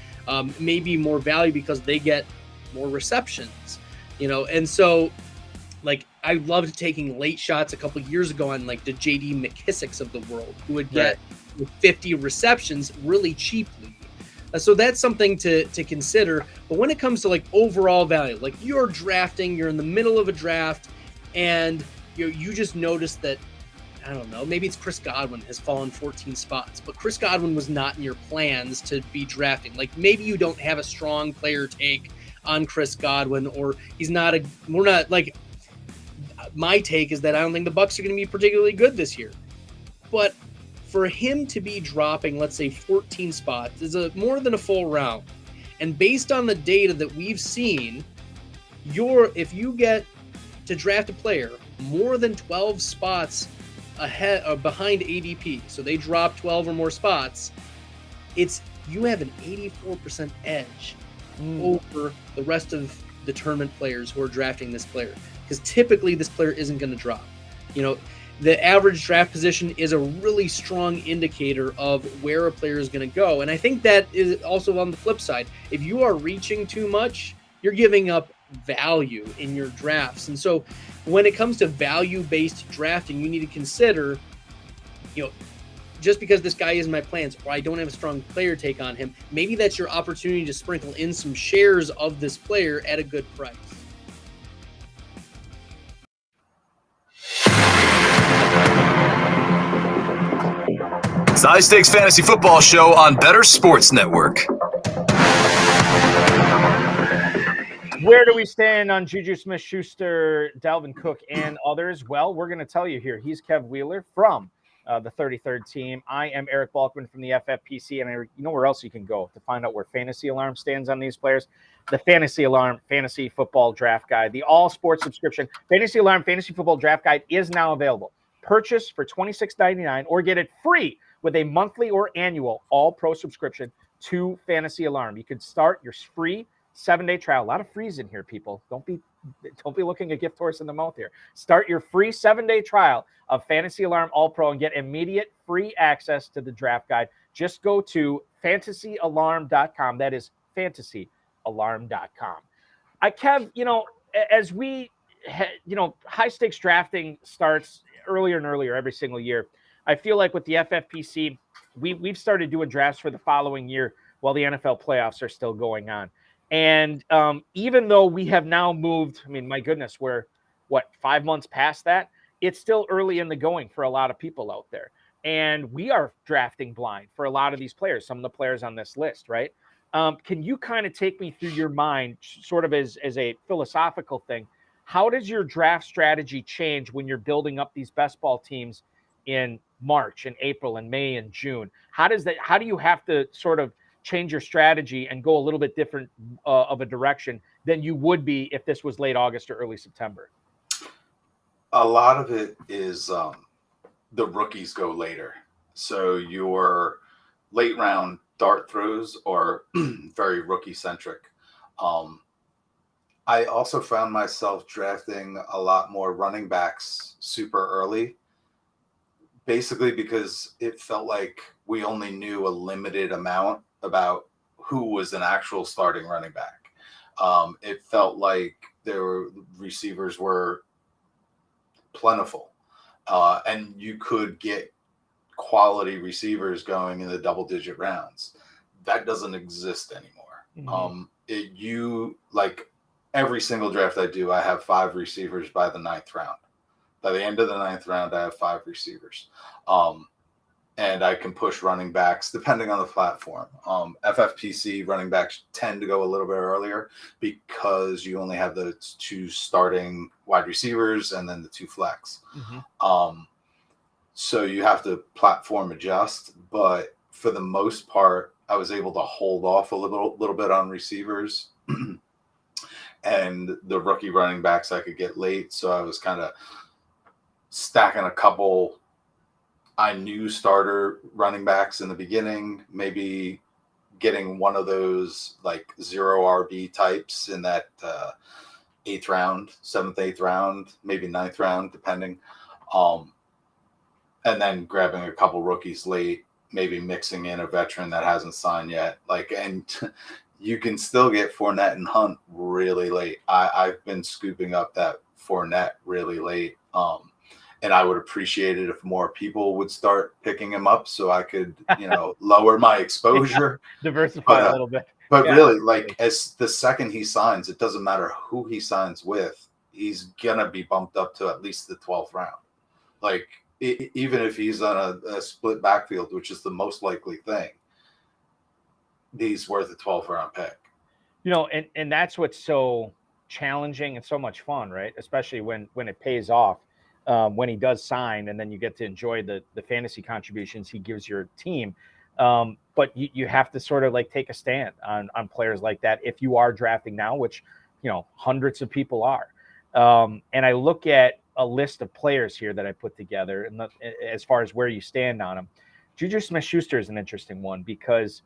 may be more value because they get more receptions, and so like I loved taking late shots a couple years ago on like the JD McKissicks of the world, who would get 50 receptions really cheaply. So that's something to consider. But when it comes to like overall value, like you're drafting, you're in the middle of a draft, and you just notice that, I don't know, maybe it's Chris Godwin has fallen 14 spots, but Chris Godwin was not in your plans to be drafting. Like maybe you don't have a strong player take on Chris Godwin, or we're not like, my take is that I don't think the Bucs are going to be particularly good this year. But for him to be dropping, let's say 14 spots is more than a full round. And based on the data that we've seen, if you get to draft a player more than 12 spots ahead or behind ADP, so they drop 12 or more spots, you have an 84% edge over the rest of the tournament players who are drafting this player, because typically this player isn't going to drop. The average draft position is a really strong indicator of where a player is going to go. And I think that is also on the flip side. If you are reaching too much, you're giving up value in your drafts. And so when it comes to value-based drafting, you need to consider, just because this guy is in my plans or I don't have a strong player take on him, maybe that's your opportunity to sprinkle in some shares of this player at a good price. It's the High Stakes Fantasy Football Show on Better Sports Network. Where do we stand on Juju Smith-Schuster, Dalvin Cook, and others? Well, we're going to tell you here. He's Kev Wheeler from the 33rd team. I am Eric Balkman from the FFPC, and you know where else you can go to find out where Fantasy Alarm stands on these players? The Fantasy Alarm Fantasy Football Draft Guide, the all-sports subscription. Fantasy Alarm Fantasy Football Draft Guide is now available. Purchase for $26.99 or get it free with a monthly or annual all-pro subscription to Fantasy Alarm. You can start your free 7-day trial. A lot of frees in here, people. Don't be looking a gift horse in the mouth here. Start your free 7-day trial of Fantasy Alarm All Pro and get immediate free access to the draft guide. Just go to fantasyalarm.com. That is fantasyalarm.com. Kev, as we, high stakes drafting starts earlier and earlier every single year. I feel like with the FFPC, we've started doing drafts for the following year while the NFL playoffs are still going on. And even though we have now moved, my goodness, we're 5 months past that, it's still early in the going for a lot of people out there. And we are drafting blind for a lot of these players, some of the players on this list, right? Can you kind of take me through your mind, sort of as a philosophical thing? How does your draft strategy change when you're building up these best ball teams in March and April and May and June? How do you have to sort of change your strategy and go a little bit different of a direction than you would be if this was late August or early September? A lot of it is the rookies go later. So your late round dart throws are very rookie centric. I also found myself drafting a lot more running backs super early, basically because it felt like we only knew a limited amount about who was an actual starting running back. It felt like receivers were plentiful, and you could get quality receivers going in the double-digit rounds. That doesn't exist anymore. Mm-hmm. Every single draft I do, I have 5 receivers by the 9th round. By the end of the 9th round, I have 5 receivers. And I can push running backs depending on the platform. FFPC running backs tend to go a little bit earlier because you only have the 2 starting wide receivers and then the 2 flex. Mm-hmm. So you have to platform adjust. But for the most part, I was able to hold off a little bit on receivers. And the rookie running backs I could get late. So I was kind of stacking a couple I knew starter running backs in the beginning, maybe getting one of those 0 RB types in that 8th round, 7th, 8th round, maybe 9th round, depending. And then grabbing a couple rookies late, maybe mixing in a veteran that hasn't signed yet. And you can still get Fournette and Hunt really late. I've been scooping up that Fournette really late. And I would appreciate it if more people would start picking him up so I could, lower my exposure. Diversify a little bit. But really, as the second he signs, it doesn't matter who he signs with, he's going to be bumped up to at least the 12th round. Even if he's on a split backfield, which is the most likely thing, he's worth a 12th round pick. And that's what's so challenging and so much fun, right? Especially when it pays off. when he does sign, and then you get to enjoy the fantasy contributions he gives your team. But you have to sort of like take a stand on players like that if you are drafting now, which, hundreds of people are. And I look at a list of players here that I put together, and as far as where you stand on them, Juju Smith-Schuster is an interesting one because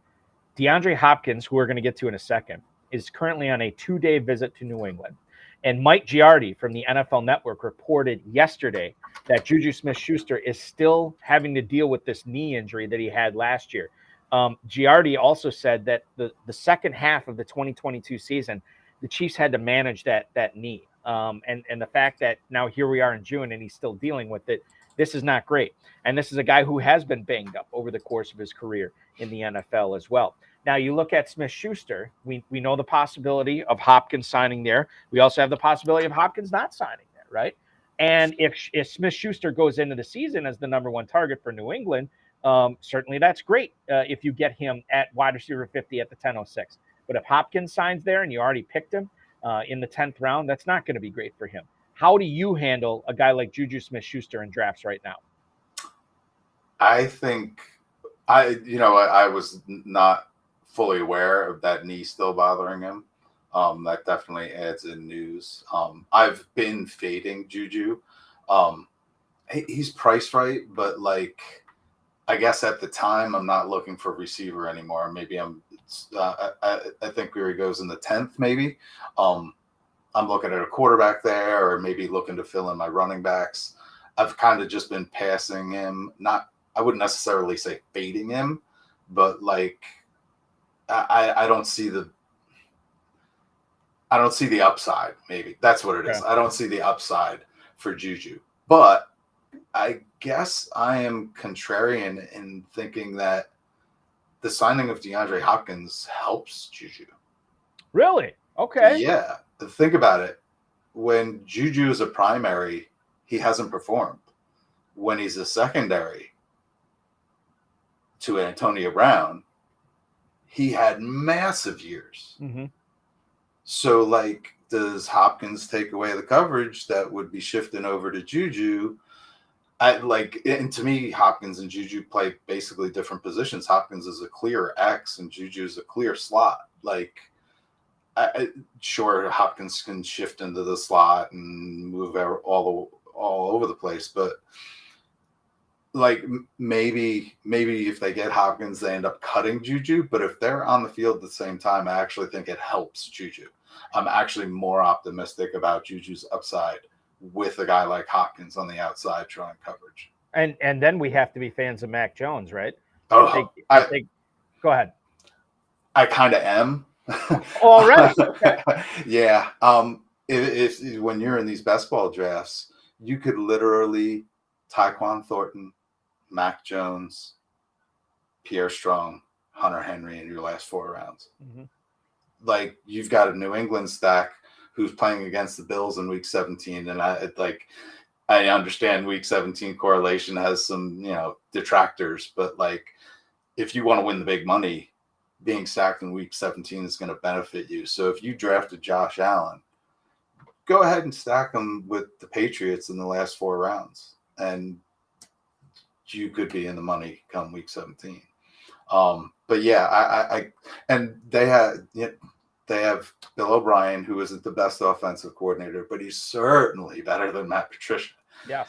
DeAndre Hopkins, who we're going to get to in a second, is currently on a 2-day visit to New England. And Mike Giardi from the NFL Network reported yesterday that Juju Smith-Schuster is still having to deal with this knee injury that he had last year. Giardi also said that the second half of the 2022 season, the Chiefs had to manage that knee. And the fact that now here we are in June and he's still dealing with it, this is not great. And this is a guy who has been banged up over the course of his career in the NFL as well. Now, you look at Smith-Schuster, we know the possibility of Hopkins signing there. We also have the possibility of Hopkins not signing there, right? And if Smith-Schuster goes into the season as the number one target for New England, certainly that's great if you get him at wide receiver 50 at the 10:06. But if Hopkins signs there and you already picked him in the 10th round, that's not going to be great for him. How do you handle a guy like Juju Smith-Schuster in drafts right now? I think I was not fully aware of that knee still bothering him. That definitely adds in news. I've been fading Juju. He's priced right, but I guess at the time I'm not looking for receiver anymore. Maybe I think where he goes in the 10th, maybe. I'm looking at a quarterback there, or maybe looking to fill in my running backs. I've kind of just been passing him. I wouldn't necessarily say fading him, but I don't see the upside. Maybe that's what it is. I don't see the upside for Juju, but I guess I am contrarian in thinking that the signing of DeAndre Hopkins helps Juju. Really? Okay. Yeah. Think about it. When Juju is a primary, he hasn't performed. When he's a secondary to Antonio Brown, he had massive years. Mm-hmm. So, does Hopkins take away the coverage that would be shifting over to Juju? And to me, Hopkins and Juju play basically different positions. Hopkins is a clear X, and Juju is a clear slot. Sure, Hopkins can shift into the slot and move all over the place, but maybe if they get Hopkins, they end up cutting Juju. But if they're on the field at the same time, I actually think it helps Juju. I'm actually more optimistic about Juju's upside with a guy like Hopkins on the outside trying coverage. And then we have to be fans of Mac Jones, right? Oh, go ahead. I kind of am. All right. Okay. Yeah. If when you're in these best ball drafts, you could literally Tyquan Thornton, Mac Jones, Pierre Strong, Hunter Henry in your last 4 rounds. Mm-hmm. You've got a New England stack who's playing against the Bills in week 17. And I understand week 17 correlation has some, detractors, but if you want to win the big money, being stacked in week 17 is going to benefit you. So if you drafted Josh Allen, go ahead and stack him with the Patriots in the last 4 rounds, and you could be in the money come week 17. But yeah, and they have Bill O'Brien, who isn't the best offensive coordinator, but he's certainly better than Matt Patricia. Yes.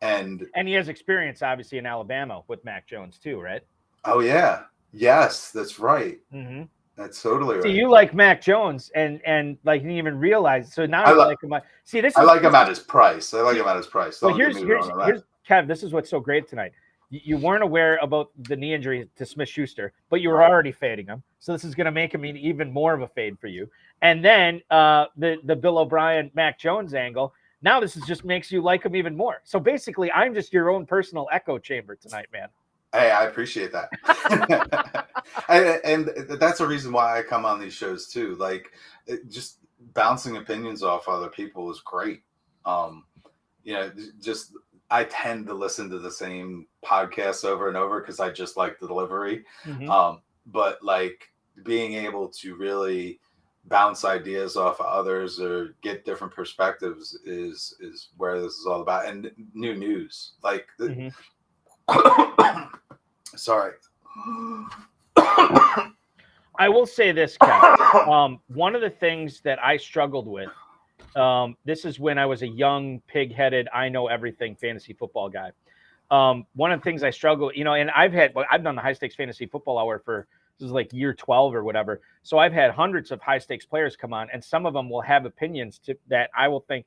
And he has experience, obviously, in Alabama with Mac Jones too, right? Oh yeah. Yes, that's right. Mm-hmm. That's totally right. So you like Mac Jones, and you didn't even realize. So now I like him. See, I like him at his price. I like him at his price. Well, here's Kev. This is what's so great tonight. You weren't aware about the knee injury to Smith-Schuster, but you were already fading him. So this is going to make him even more of a fade for you. And then the Bill O'Brien, Mac Jones angle. Now this just makes you like him even more. So basically, I'm just your own personal echo chamber tonight, man. Hey, I appreciate that. and that's the reason why I come on these shows too. Just bouncing opinions off other people is great. I tend to listen to the same podcasts over and over because I just like the delivery. Mm-hmm. But being able to really bounce ideas off of others or get different perspectives is where this is all about. And new news, like sorry. I will say this, Kev. One of the things that I struggled with, this is when I was a young, pig-headed, I know everything fantasy football guy. One of the things I struggle, and I've done the high stakes fantasy football hour for, this is like year 12 or whatever. So I've had hundreds of high stakes players come on, and some of them will have opinions that I will think,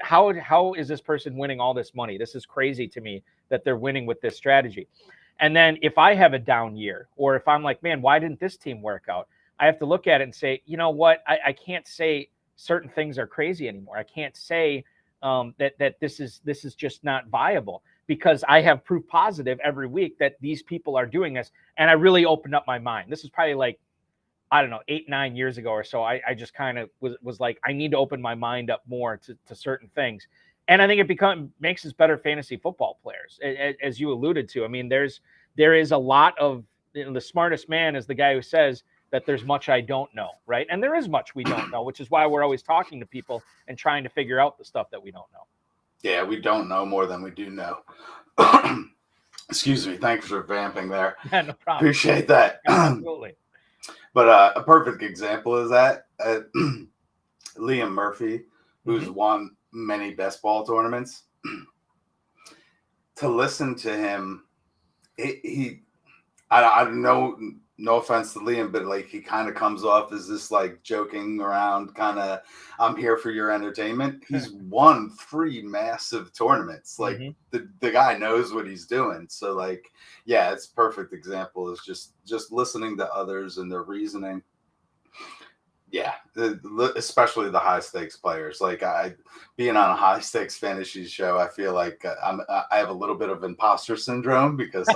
how is this person winning all this money? This is crazy to me that they're winning with this strategy. And then if I have a down year, or if I'm like, man, why didn't this team work out? I have to look at it and say, you know what? I can't say certain things are crazy anymore. I can't say that this is just not viable, because I have proof positive every week that these people are doing this. And I really opened up my mind. This is probably like, I don't know, 8-9 years ago or so. I just kind of was like, I need to open my mind up more to certain things. And I think it makes us better fantasy football players, as you alluded to. I mean, there is a lot of, the smartest man is the guy who says that there's much I don't know, right? And there is much we don't know, which is why we're always talking to people and trying to figure out the stuff that we don't know. Yeah, we don't know more than we do know. Excuse me. Thanks for vamping there. Yeah, no problem. Appreciate that. Absolutely. But a perfect example is that Liam Murphy, who's won many best ball tournaments, to listen to him, I know, no offense to Liam, but like, he kind of comes off as this like joking around kind of, I'm here for your entertainment. He's won 3 massive tournaments. Like the guy knows what he's doing. So like, yeah, it's a perfect example is just listening to others and their reasoning. Yeah, especially the high stakes players. Like being on a high stakes fantasy show, I feel like I have a little bit of imposter syndrome because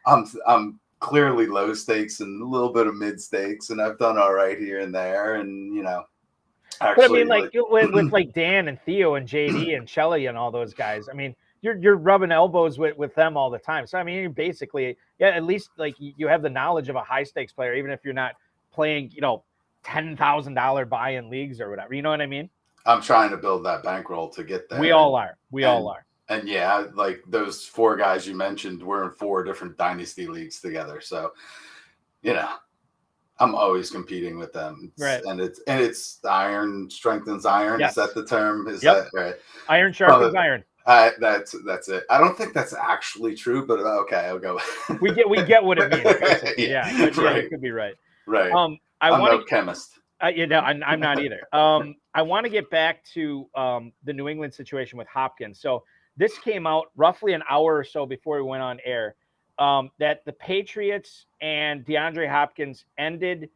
I'm clearly low stakes and a little bit of mid stakes, and I've done all right here and there, and actually, but I mean, like with like Dan and Theo and JD and Shelly and all those guys. I mean, you're rubbing elbows with them all the time. So I mean, you basically, at least like you have the knowledge of a high stakes player, even if you're not playing, $10,000 buy-in leagues or whatever. You know what I mean? I'm trying to build that bankroll to get there. We all are. All are. And yeah, like those 4 guys you mentioned, we're in 4 different dynasty leagues together. So, I'm always competing with them. Right. And it's iron strengthens iron. Yes. Is that the term? Is Yep. that right? Iron sharpens iron. That's it. I don't think that's actually true, but okay, I'll go. we get what it means. Yeah, right. You could be right. Right. I'm no chemist. I'm not either. I want to get back to the New England situation with Hopkins. So this came out roughly an hour or so before we went on air, that the Patriots and DeAndre Hopkins ended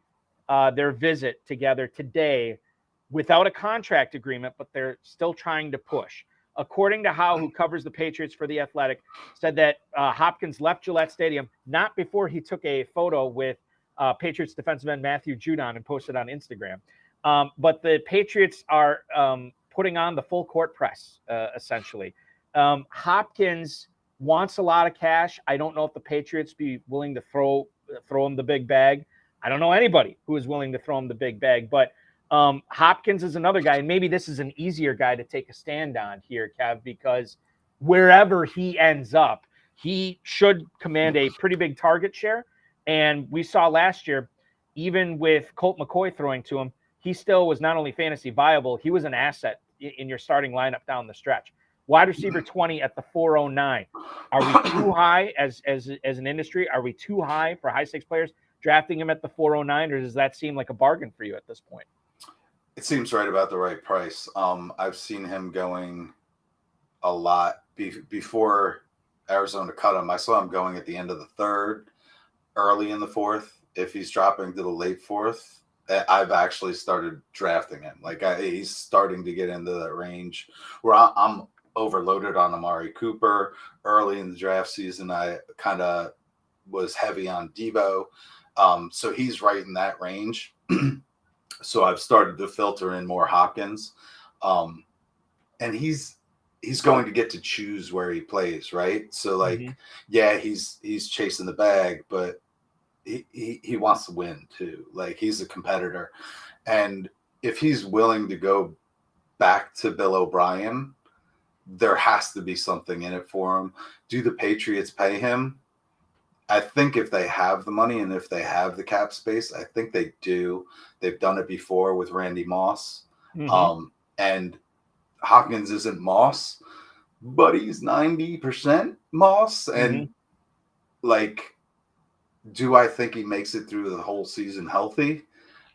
their visit together today without a contract agreement, but they're still trying to push. According to Howe, who covers the Patriots for The Athletic, said that Hopkins left Gillette Stadium not before he took a photo with Patriots defensive end Matthew Judon and posted on Instagram. But the Patriots are putting on the full court press, essentially. Hopkins wants a lot of cash. I don't know if the Patriots be willing to throw him the big bag. I don't know anybody who is willing to throw him the big bag. But Hopkins is another guy, and maybe this is an easier guy to take a stand on here, Kev, because wherever he ends up, he should command a pretty big target share. And we saw last year, even with Colt McCoy throwing to him, he still was not only fantasy viable, he was an asset in your starting lineup down the stretch. Wide receiver 20 at the 409. Are we too high as an industry? Are we too high for high stakes players drafting him at the 409, or does that seem like a bargain for you at this point? It seems right about the right price. I've seen him going a lot before Arizona cut him. I saw him going at the end of the 3rd, early in the 4th. If he's dropping to the late 4th, I've actually started drafting him. Like he's starting to get into that range where I'm overloaded on Amari Cooper. Early in the draft season, I kind of was heavy on Debo. So he's right in that range. So I've started to filter in more Hopkins. And he's going to get to choose where he plays, right? So like, yeah, he's chasing the bag, but he wants to win too. Like, he's a competitor. And if he's willing to go back to Bill O'Brien, there has to be something in it for him. Do the Patriots pay him? I think if they have the money and if they have the cap space, I think they do. They've done it before with Randy Moss. And Hopkins isn't Moss, but he's 90% Moss. And like, do I think he makes it through the whole season healthy?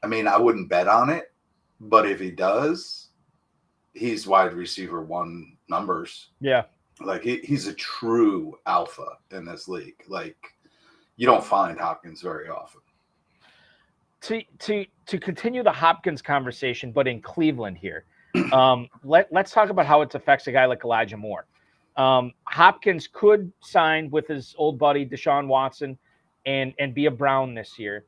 I mean, I wouldn't bet on it, but if he does, he's wide receiver 1 numbers. Yeah. Like, he's a true alpha in this league. Like, you don't find Hopkins very often. To continue the Hopkins conversation, but in Cleveland here, let's talk about how it affects a guy like Elijah Moore. Hopkins could sign with his old buddy Deshaun Watson and be a Brown this year.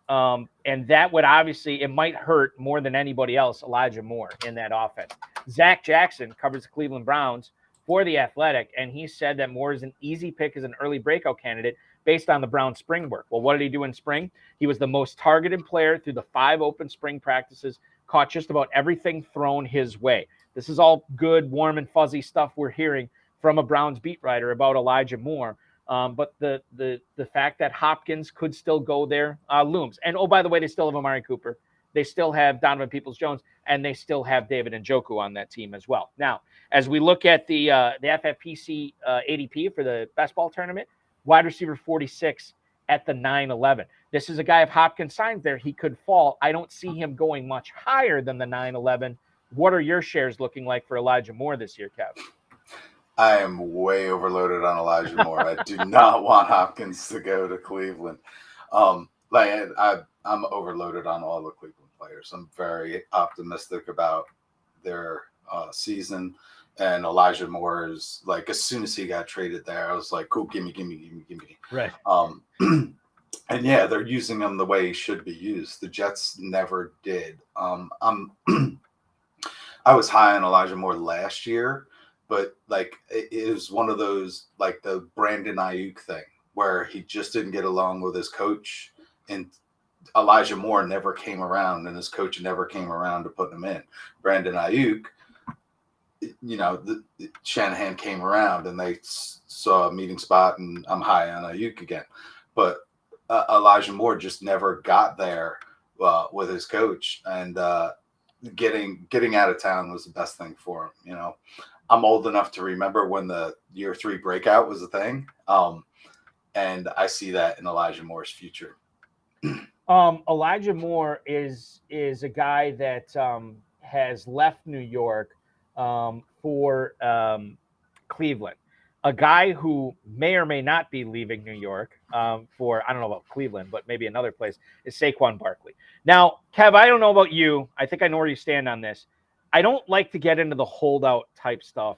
And that would obviously, it might hurt more than anybody else, Elijah Moore in that offense. Zach Jackson covers the Cleveland Browns for The Athletic, and he said that Moore is an easy pick as an early breakout candidate based on the Browns spring work. Well, what did he do in spring? He was the most targeted player through the 5 open spring practices, caught just about everything thrown his way. This is all good, warm and fuzzy stuff we're hearing from a Browns beat writer about Elijah Moore. But the fact that Hopkins could still go there looms. And, oh, by the way, they still have Amari Cooper. They still have Donovan Peoples-Jones, and they still have David Njoku on that team as well. Now, as we look at the FFPC ADP for the best ball tournament, wide receiver 46 at the 9-11. This is a guy, if Hopkins signs there, he could fall. I don't see him going much higher than the 9-11. What are your shares looking like for Elijah Moore this year, Kev? I am way overloaded on Elijah Moore. I do not want Hopkins to go to Cleveland. I'm overloaded on all the Cleveland players. I'm very optimistic about their season. And Elijah Moore is like, as soon as he got traded there, I was like, cool, give me. Right. And yeah, they're using him the way he should be used. The Jets never did. I was high on Elijah Moore last year, but like, it was one of those, like the Brandon Ayuk thing where he just didn't get along with his coach, and Elijah Moore never came around, and his coach never came around to put him in. Brandon Ayuk, you know, Shanahan came around and they saw a meeting spot, and I'm high on Ayuk again. But Elijah Moore just never got there with his coach, and getting out of town was the best thing for him. You know, I'm old enough to remember when the year 3 breakout was a thing, and I see that in Elijah Moore's future. Elijah Moore is a guy that has left New York for Cleveland. A guy who may or may not be leaving New York for, I don't know about Cleveland, but maybe another place, is Saquon Barkley. Now, Kev, I don't know about you. I think I know where you stand on this. I don't like to get into the holdout type stuff,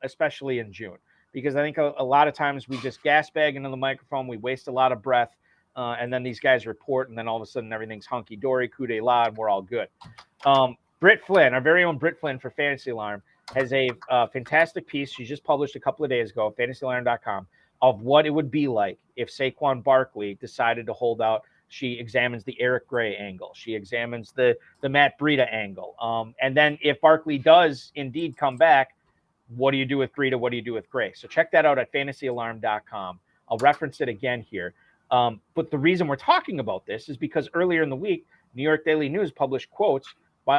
especially in June, because I think a lot of times we just gas bag into the microphone. We waste a lot of breath. And then these guys report, and then all of a sudden everything's hunky-dory, coup de la, and we're all good. Britt Flynn, our very own Britt Flynn for Fantasy Alarm, has a fantastic piece she just published a couple of days ago, fantasyalarm.com, of what it would be like if Saquon Barkley decided to hold out. She examines the Eric Gray angle. She examines the Matt Breida angle. And then if Barkley does indeed come back, what do you do with Breida? What do you do with Gray? So check that out at fantasyalarm.com. I'll reference it again here. But the reason we're talking about this is because earlier in the week, New York Daily News published quotes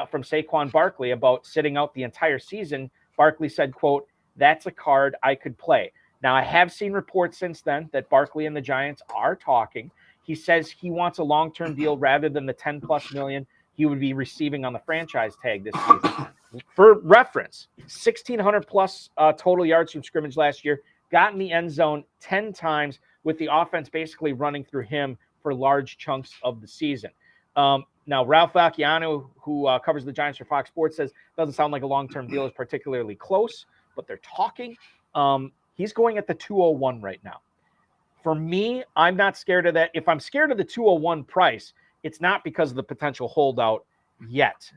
from Saquon Barkley about sitting out the entire season. Barkley said, quote, "That's a card I could play." Now, I have seen reports since then that Barkley and the Giants are talking. He says he wants a long-term deal rather than the $10+ million he would be receiving on the franchise tag this season. For reference, 1,600 plus total yards from scrimmage last year, got in the end zone 10 times, with the offense basically running through him for large chunks of the season. Now, Ralph Vacchiano, who covers the Giants for Fox Sports, says doesn't sound like a long-term deal is particularly close, but they're talking. He's going at the 201 right now. For me, I'm not scared of that. If I'm scared of the 201 price, it's not because of the potential holdout yet.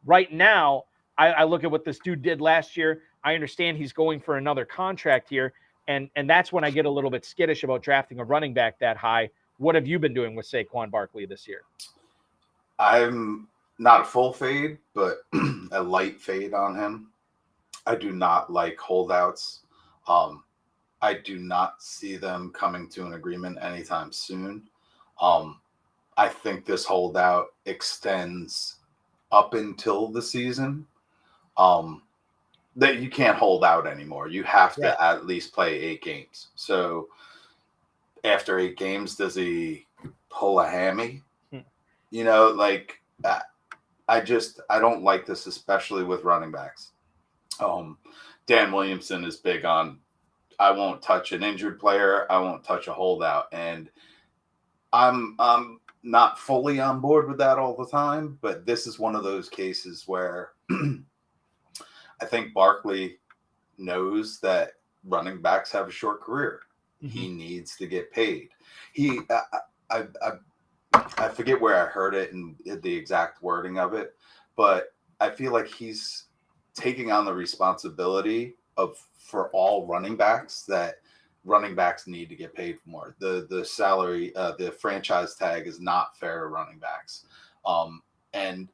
Right now, I look at what this dude did last year. I understand he's going for another contract here. And that's when I get a little bit skittish about drafting a running back that high what have you been doing with Saquon Barkley this year? I'm not a full fade, but a light fade on him. I do not like holdouts. I do not see them coming to an agreement anytime soon. I think this holdout extends up until the season. That you can't hold out anymore. You have to at least play 8 games. So after 8 games, does he pull a hammy? You know, like I don't like this, especially with running backs. Dan Williamson is big on, I won't touch an injured player. I won't touch a holdout. And I'm not fully on board with that all the time, but this is one of those cases where I think Barkley knows that running backs have a short career. He needs to get paid. I forget where I heard it and the exact wording of it, but I feel like he's taking on the responsibility for all running backs, that running backs need to get paid more. The salary, the franchise tag is not fair to running backs. And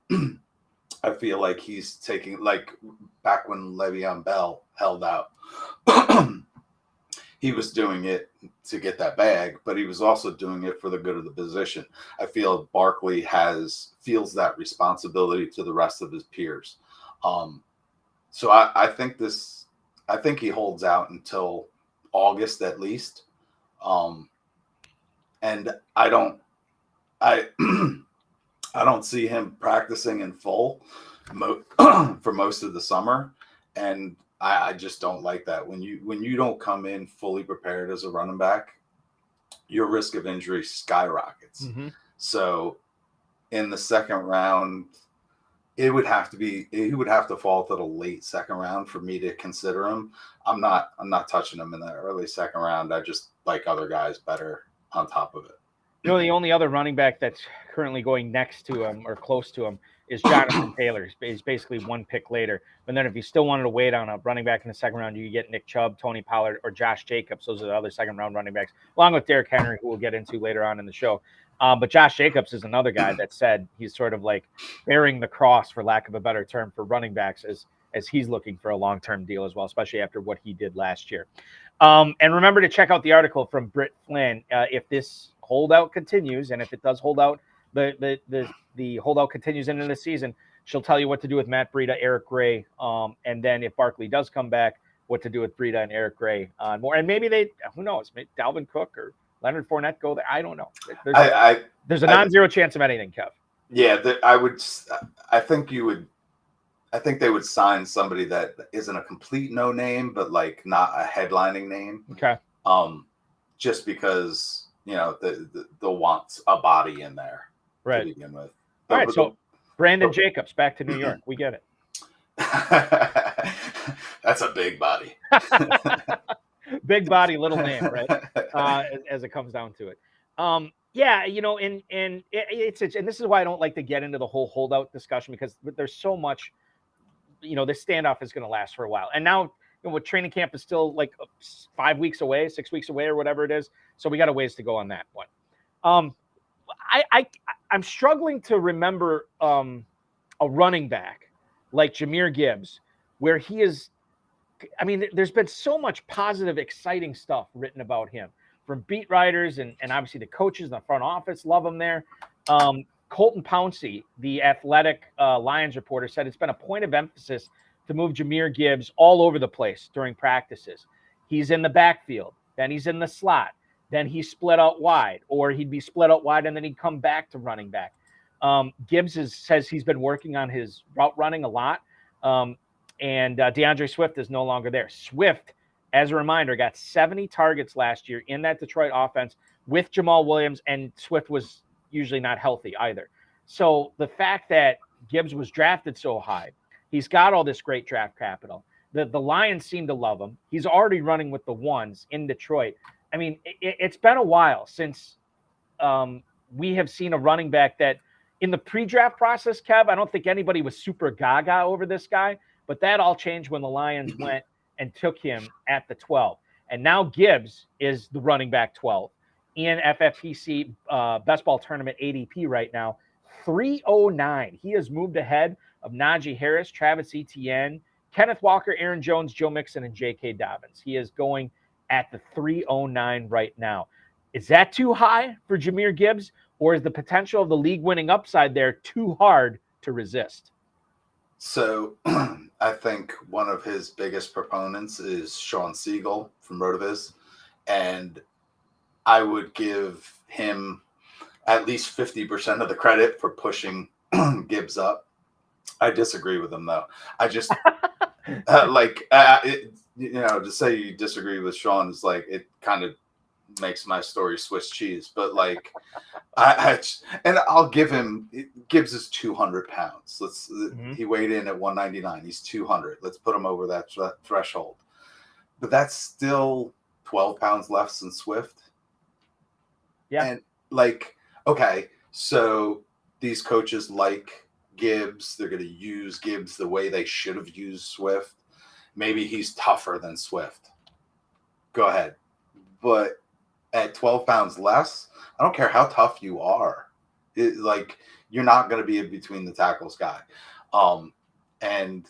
I feel like he's taking, like back when Le'Veon Bell held out, he was doing it to get that bag, but he was also doing it for the good of the position. I feel Barkley feels that responsibility to the rest of his peers. So I think he holds out until August at least. And I don't see him practicing in full for most of the summer. And I just don't like that. When you don't come in fully prepared as a running back, your risk of injury skyrockets. So in the second round, he would have to fall to the late second round for me to consider him. I'm not touching him in the early second round. I just like other guys better on top of it. You know, the only other running back that's currently going next to him or close to him is Jonathan Taylor. He's basically one pick later. But then if you still wanted to wait on a running back in the second round, you get Nick Chubb, Tony Pollard, or Josh Jacobs. Those are the other second round running backs, along with Derrick Henry, who we'll get into later on in the show. But Josh Jacobs is another guy that said he's sort of like bearing the cross, for lack of a better term, for running backs as he's looking for a long-term deal as well, especially after what he did last year. And remember to check out the article from Britt Flynn. If this holdout continues, and if it does hold out, the holdout continues into the season, she'll tell you what to do with Matt Breida, Eric Gray, and then if Barkley does come back, what to do with Breida and Eric Gray on more. And maybe who knows, maybe Dalvin Cook or Leonard Fournette go there. I don't know. There's a non-zero chance of anything, Kev. Yeah, I think they would sign somebody that isn't a complete no name, but like not a headlining name. Okay. Just because, you know, they'll want a body in there right to begin with. All right, so Brandon Jacobs back to New York. We get it. That's a big body. Big body, little name, right? As it comes down to it. Yeah, you know, and this is why I don't like to get into the whole holdout discussion, because there's so much, you know, this standoff is going to last for a while. And now, you know, training camp is still like 5 weeks away, 6 weeks away, or whatever it is. So we got a ways to go on that one. I'm struggling to remember a running back like Jahmyr Gibbs, where he is. I mean, there's been so much positive, exciting stuff written about him from beat writers and obviously the coaches in the front office love him there. Colton Pouncey, the Athletic Lions reporter, said it's been a point of emphasis to move Jahmyr Gibbs all over the place during practices. He's in the backfield, then he's in the slot, then he's split out wide, or he'd be split out wide and then he'd come back to running back. Gibbs says he's been working on his route running a lot. And DeAndre Swift is no longer there. Swift, as a reminder, got 70 targets last year in that Detroit offense with Jamal Williams, and Swift was usually not healthy either. So the fact that Gibbs was drafted so high, he's got all this great draft capital. The Lions seem to love him. He's already running with the ones in Detroit. I mean, it's been a while since we have seen a running back that in the pre-draft process, Kev, I don't think anybody was super gaga over this guy. But that all changed when the Lions went and took him at the 12. And now Gibbs is the running back 12. in FFPC Best Ball Tournament ADP right now, 309. He has moved ahead of Najee Harris, Travis Etienne, Kenneth Walker, Aaron Jones, Joe Mixon, and J.K. Dobbins. He is going at the 309 right now. Is that too high for Jahmyr Gibbs, or is the potential of the league-winning upside there too hard to resist? So I think one of his biggest proponents is Sean Siegel from Rotoviz, and I would give him at least 50% of the credit for pushing Gibbs up. I disagree with him, though. I just to say you disagree with Sean is like, it kind of makes my story Swiss cheese. But like, I'll give him, Gibbs is 200 pounds. He weighed in at 199. He's 200. Let's put him over that threshold. But that's still 12 pounds less than Swift. Yeah. And like, okay, so these coaches like Gibbs, they're going to use Gibbs the way they should have used Swift. Maybe he's tougher than Swift. Go ahead. But at 12 pounds less, I don't care how tough you are. You're not going to be a between the tackles guy. And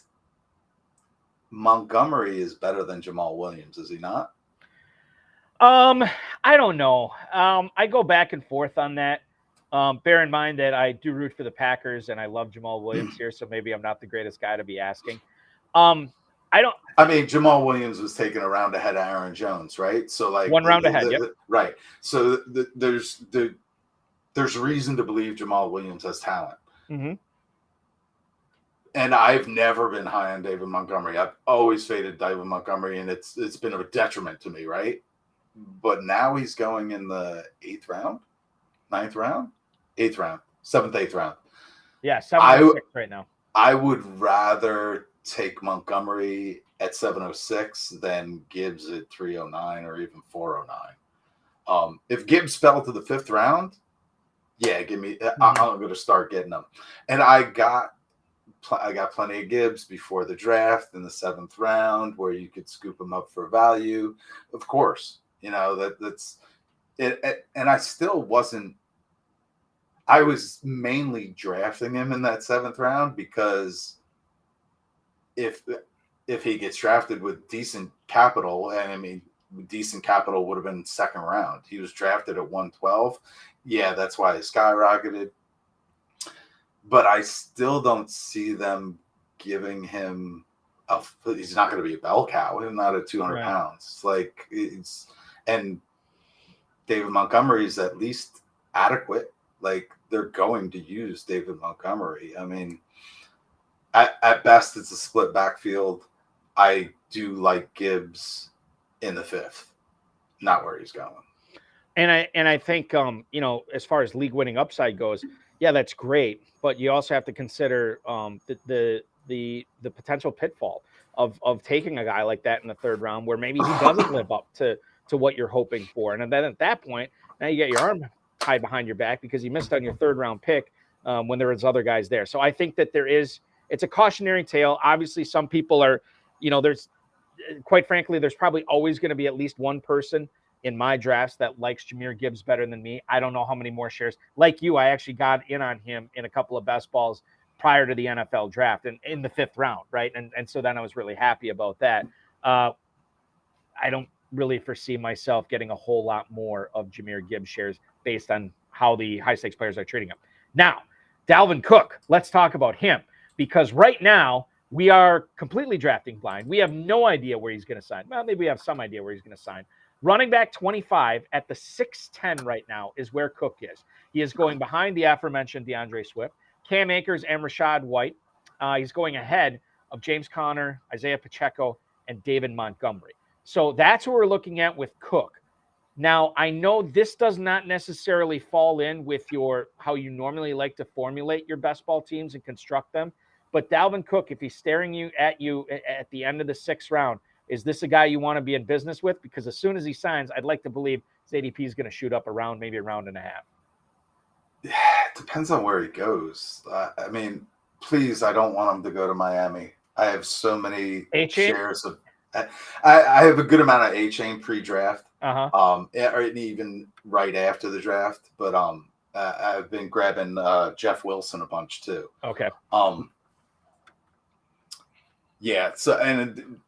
Montgomery is better than Jamal Williams, is he not? I don't know. I go back and forth on that. Bear in mind that I do root for the Packers and I love Jamal Williams here, so maybe I'm not the greatest guy to be asking. I mean, Jamal Williams was taken a round ahead of Aaron Jones, right? So like one round ahead, yep. Right. So there's reason to believe Jamal Williams has talent. Mm-hmm. And I've never been high on David Montgomery. I've always faded David Montgomery, and it's been a detriment to me, right? But now he's going in the 8th round, 9th round, 8th round, 7th, 8th round. Yeah, 706 right now. I would rather take Montgomery at 706 than Gibbs at 309 or even 409. If Gibbs fell to the 5th round, yeah, give me. I'm going to start getting them. And I got plenty of Gibbs before the draft in the 7th round where you could scoop him up for value. Of course, that's it. And I still wasn't. I was mainly drafting him in that 7th round because if he gets drafted with decent capital, and I mean, decent capital would have been 2nd round. He was drafted at 112. Yeah, that's why he skyrocketed. But I still don't see them giving him he's not going to be a bell cow. He's not at 200 pounds. And David Montgomery is at least adequate. Like, they're going to use David Montgomery. I mean, at best, it's a split backfield. I do like Gibbs in the 5th, not where he's going. And I think as far as league winning upside goes, yeah, that's great. But you also have to consider the potential pitfall of taking a guy like that in the 3rd round where maybe he doesn't live up to what you're hoping for. And then at that point, now you get your arm tied behind your back because you missed on your 3rd round pick when there was other guys there. So I think that it's a cautionary tale. Obviously, some people are, quite frankly, there's probably always going to be at least one person in my drafts that likes Jahmyr Gibbs better than me. I don't know how many more shares. Like you, I actually got in on him in a couple of best balls prior to the NFL draft and in the 5th round, right? And so then I was really happy about that. I don't really foresee myself getting a whole lot more of Jahmyr Gibbs shares based on how the high-stakes players are treating him. Now, Dalvin Cook, let's talk about him because right now we are completely drafting blind. We have no idea where he's going to sign. Well, maybe we have some idea where he's going to sign. Running back 25 at the 6'10 right now is where Cook is. He is going behind the aforementioned DeAndre Swift, Cam Akers, and Rashad White. He's going ahead of James Conner, Isaiah Pacheco, and David Montgomery. So that's what we're looking at with Cook. Now, I know this does not necessarily fall in with how you normally like to formulate your best ball teams and construct them. But Dalvin Cook, if he's staring at you at the end of the 6th round, is this a guy you want to be in business with? Because as soon as he signs, I'd like to believe his ADP is going to shoot up maybe a round and a half. Yeah, it depends on where he goes. I mean, please, I don't want him to go to Miami. I have so many shares of. I have a good amount of A-Chain pre-draft. or even right after the draft. But I've been grabbing Jeff Wilson a bunch too. Okay. Yeah. So, and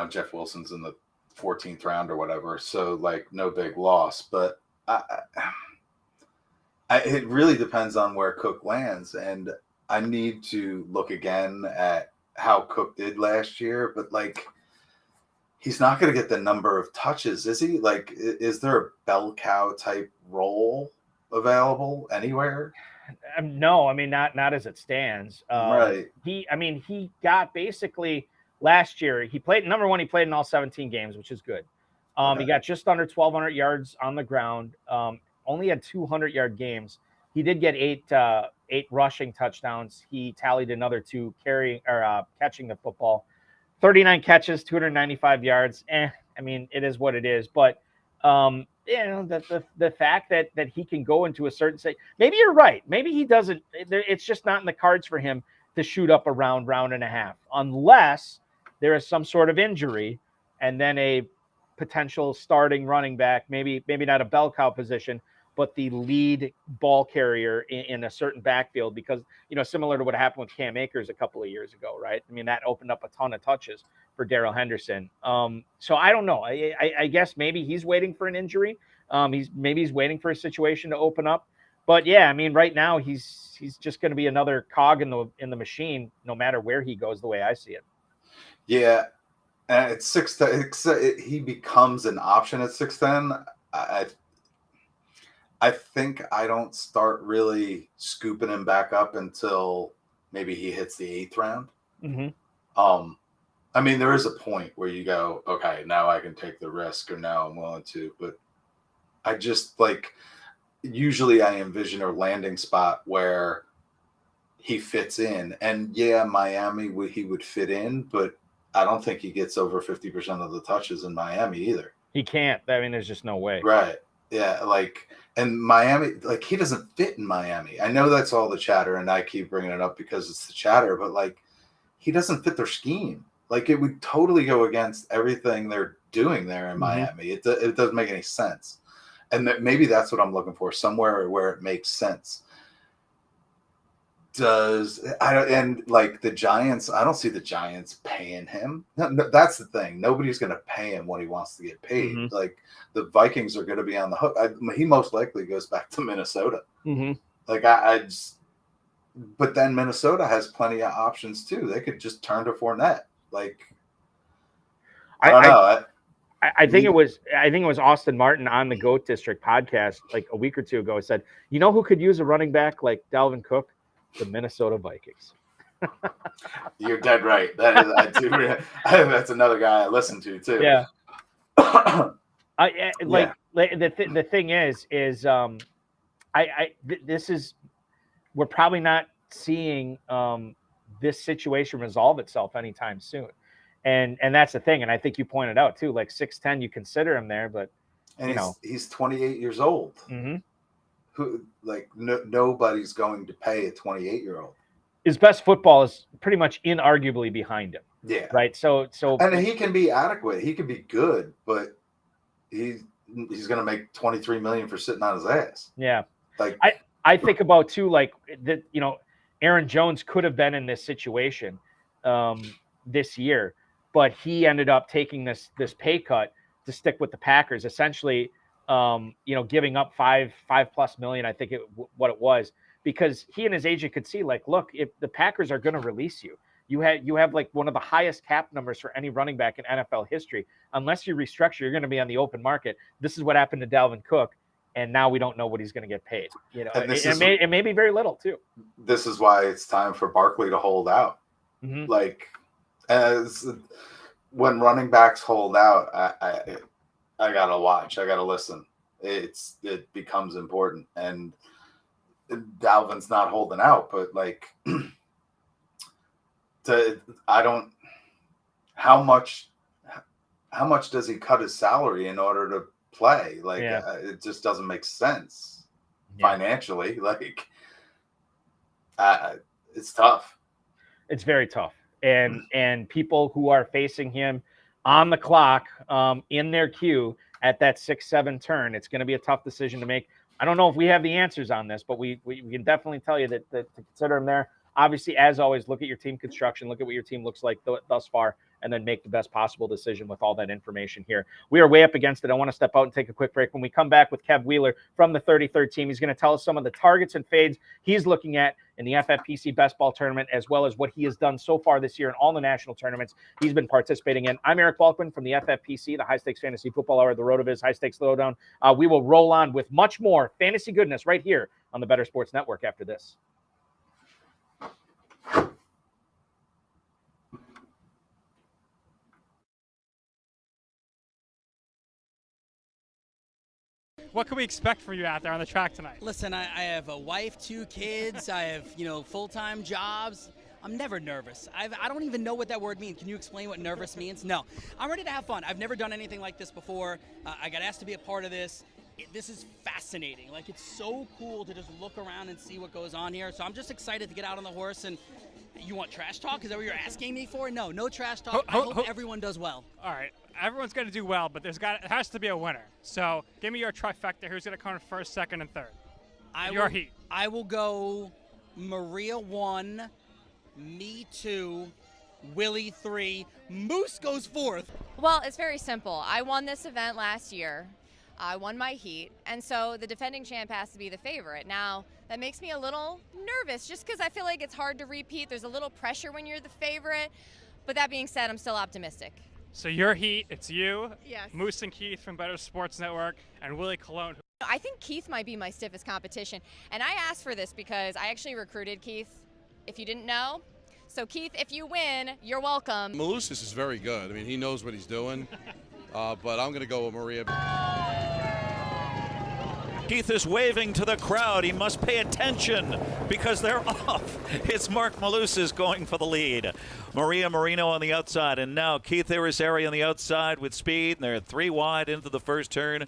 Jeff Wilson's in the 14th round or whatever, so like no big loss. But it really depends on where Cook lands, and I need to look again at how Cook did last year. But like, he's not going to get the number of touches, is he? Like, is there a bell cow type role available anywhere? No, I mean not as it stands. Right. He got basically last year. He played number one. He played in all 17 games, which is good. He got just under 1,200 yards on the ground. Only had 200-yard games. He did get eight rushing touchdowns. He tallied another 2 catching the football. 39 catches, 295 yards. I mean, it is what it is. But the fact that he can go into a certain state, maybe you're right. Maybe he doesn't. It's just not in the cards for him to shoot up around round and a half, unless there is some sort of injury, and then a potential starting running back, maybe not a bell cow position, but the lead ball carrier in a certain backfield, because, similar to what happened with Cam Akers a couple of years ago, right? I mean, that opened up a ton of touches for Darrell Henderson. So I don't know. I guess maybe he's waiting for an injury. He's waiting for a situation to open up. But yeah, I mean, right now he's just going to be another cog in the machine, no matter where he goes, the way I see it. Yeah. And at 6'10", he becomes an option at 6'10". I think I don't start really scooping him back up until maybe he hits the 8th round. Mm-hmm. I mean, there is a point where you go, okay, now I can take the risk, or now I'm willing to. But I just usually I envision a landing spot where he fits in. And yeah, Miami, he would fit in, but I don't think he gets over 50% of the touches in Miami either. He can't. I mean, there's just no way. Right. Yeah. And Miami, he doesn't fit in Miami. I know that's all the chatter, and I keep bringing it up because it's the chatter, but he doesn't fit their scheme. It would totally go against everything they're doing there in Miami. It doesn't make any sense. And maybe that's what I'm looking for, somewhere where it makes sense. The Giants, I don't see the Giants paying him. No, that's the thing. Nobody's going to pay him what he wants to get paid. Mm-hmm. The Vikings are going to be on the hook. He most likely goes back to Minnesota. Mm-hmm. But then Minnesota has plenty of options too. They could just turn to Fournette. I don't know. I think it was Austin Martin on the GOAT District podcast a week or two ago. Said, who could use a running back like Dalvin Cook? The Minnesota Vikings. You're dead right. That is, that's another guy I listen to too. Yeah. The thing is, we're probably not seeing this situation resolve itself anytime soon, and that's the thing. And I think you pointed out too, 6'10", you consider him there, but he's 28 years old. Mm-hmm. Who nobody's going to pay a 28-year-old. His best football is pretty much inarguably behind him. Yeah. Right. So and he can be adequate. He can be good, but he's going to make $23 million for sitting on his ass. Yeah. I think about too, Aaron Jones could have been in this situation this year, but he ended up taking this pay cut to stick with the Packers, essentially. Giving up $5+ million, I think what it was, because he and his agent could see, look, if the Packers are going to release you, you have one of the highest cap numbers for any running back in NFL history. Unless you restructure, you're going to be on the open market. This is what happened to Dalvin Cook, and now we don't know what he's going to get paid. It may be very little too. This is why it's time for Barkley to hold out. Mm-hmm. As when running backs hold out, I gotta watch. I gotta listen. It becomes important, and Dalvin's not holding out. But how much does he cut his salary in order to play? It just doesn't make sense financially. It's tough. It's very tough, and people who are facing him on the clock in their queue at that 6-7 turn. It's going to be a tough decision to make. I don't know if we have the answers on this, but we can definitely tell you that to consider them there. Obviously, as always, look at your team construction, look at what your team looks like thus far, and then make the best possible decision with all that information here. We are way up against it. I want to step out and take a quick break. When we come back with Kev Wheeler from the 33rd team, he's going to tell us some of the targets and fades he's looking at in the FFPC Best Ball tournament, as well as what he has done so far this year in all the national tournaments he's been participating in. I'm Eric Balkman from the FFPC, the High Stakes Fantasy Football Hour, the RotoViz High Stakes Lowdown. We will roll on with much more fantasy goodness right here on the Better Sports Network after this. What can we expect from you out there on the track tonight? Listen, I have a wife, 2 kids. I have, full-time jobs. I'm never nervous. I don't even know what that word means. Can you explain what nervous means? No. I'm ready to have fun. I've never done anything like this before. I got asked to be a part of this. This is fascinating. Like, it's so cool to just look around and see what goes on here. So I'm just excited to get out on the horse. And you want trash talk? Is that what you're asking me for? No trash talk. I hope everyone does well. All right. Everyone's going to do well, but it has to be a winner. So give me your trifecta. Who's going to come in first, second, and third? Your heat. I will go Maria 1, me 2, Willie 3, Moose goes 4th. Well, it's very simple. I won this event last year. I won my heat, and so the defending champ has to be the favorite. Now, that makes me a little nervous just because I feel like it's hard to repeat. There's a little pressure when you're the favorite, but that being said, I'm still optimistic. So your heat, it's you, yes. Moose and Keith from Better Sports Network, and Willie Colon. I think Keith might be my stiffest competition, and I asked for this because I actually recruited Keith, if you didn't know. So Keith, if you win, you're welcome. Malusis is very good. I mean, he knows what he's doing, but I'm going to go with Maria. Keith is waving to the crowd. He must pay attention because they're off. It's Mark Malusis going for the lead. Maria Marino on the outside, and now Keith Irizarry on the outside with speed, and they're 3 wide into the first turn.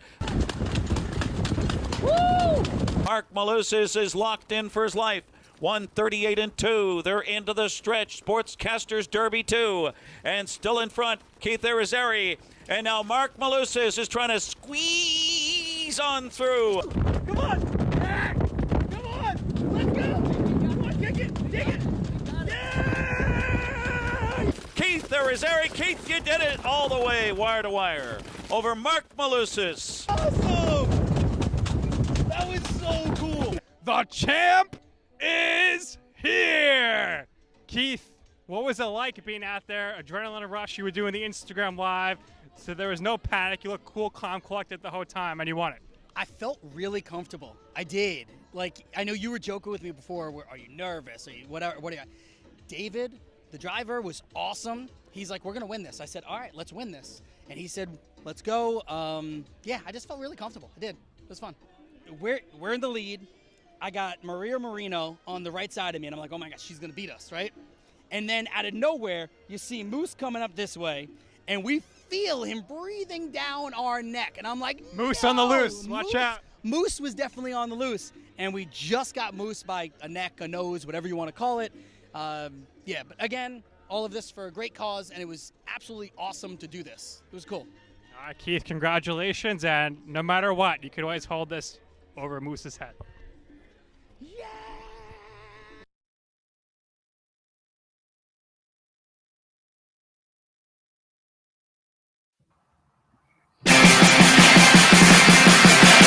Woo! Mark Malusis is locked in for his life. 138 and 2. They're into the stretch. Sportscasters Derby 2. And still in front, Keith Irizarry. And now Mark Malusis is trying to squeeze on through. Come on! Come on! Let's go! Come on, kick it! Yeah! Keith Irizarry. Keith, you did it all the way, wire to wire, over Mark Malusis. Awesome! That was so cool! The champ is here! Keith, what was it like being out there? Adrenaline rush. You were doing the Instagram Live, so there was no panic. You looked cool, calm, collected the whole time, and you won it. I felt really comfortable. I did. Like, I know you were joking with me before. Are you nervous? Are you whatever? What are you? David, the driver, was awesome. He's like, we're going to win this. I said, all right, let's win this. And he said, let's go. Yeah, I just felt really comfortable. I did. It was fun. We're in the lead. I got Maria Marino on the right side of me, and I'm like, oh my gosh, she's going to beat us, right? And then out of nowhere, you see Moose coming up this way, and we feel him breathing down our neck. And I'm like, Moose no, on the loose. Watch out. Moose was definitely on the loose, and we just got Moose by a neck, a nose, whatever you want to call it. Yeah, but again, all of this for a great cause, and it was absolutely awesome to do this. It was cool. All right, Keith, congratulations, and no matter what, you could always hold this over Moose's head. Yeah!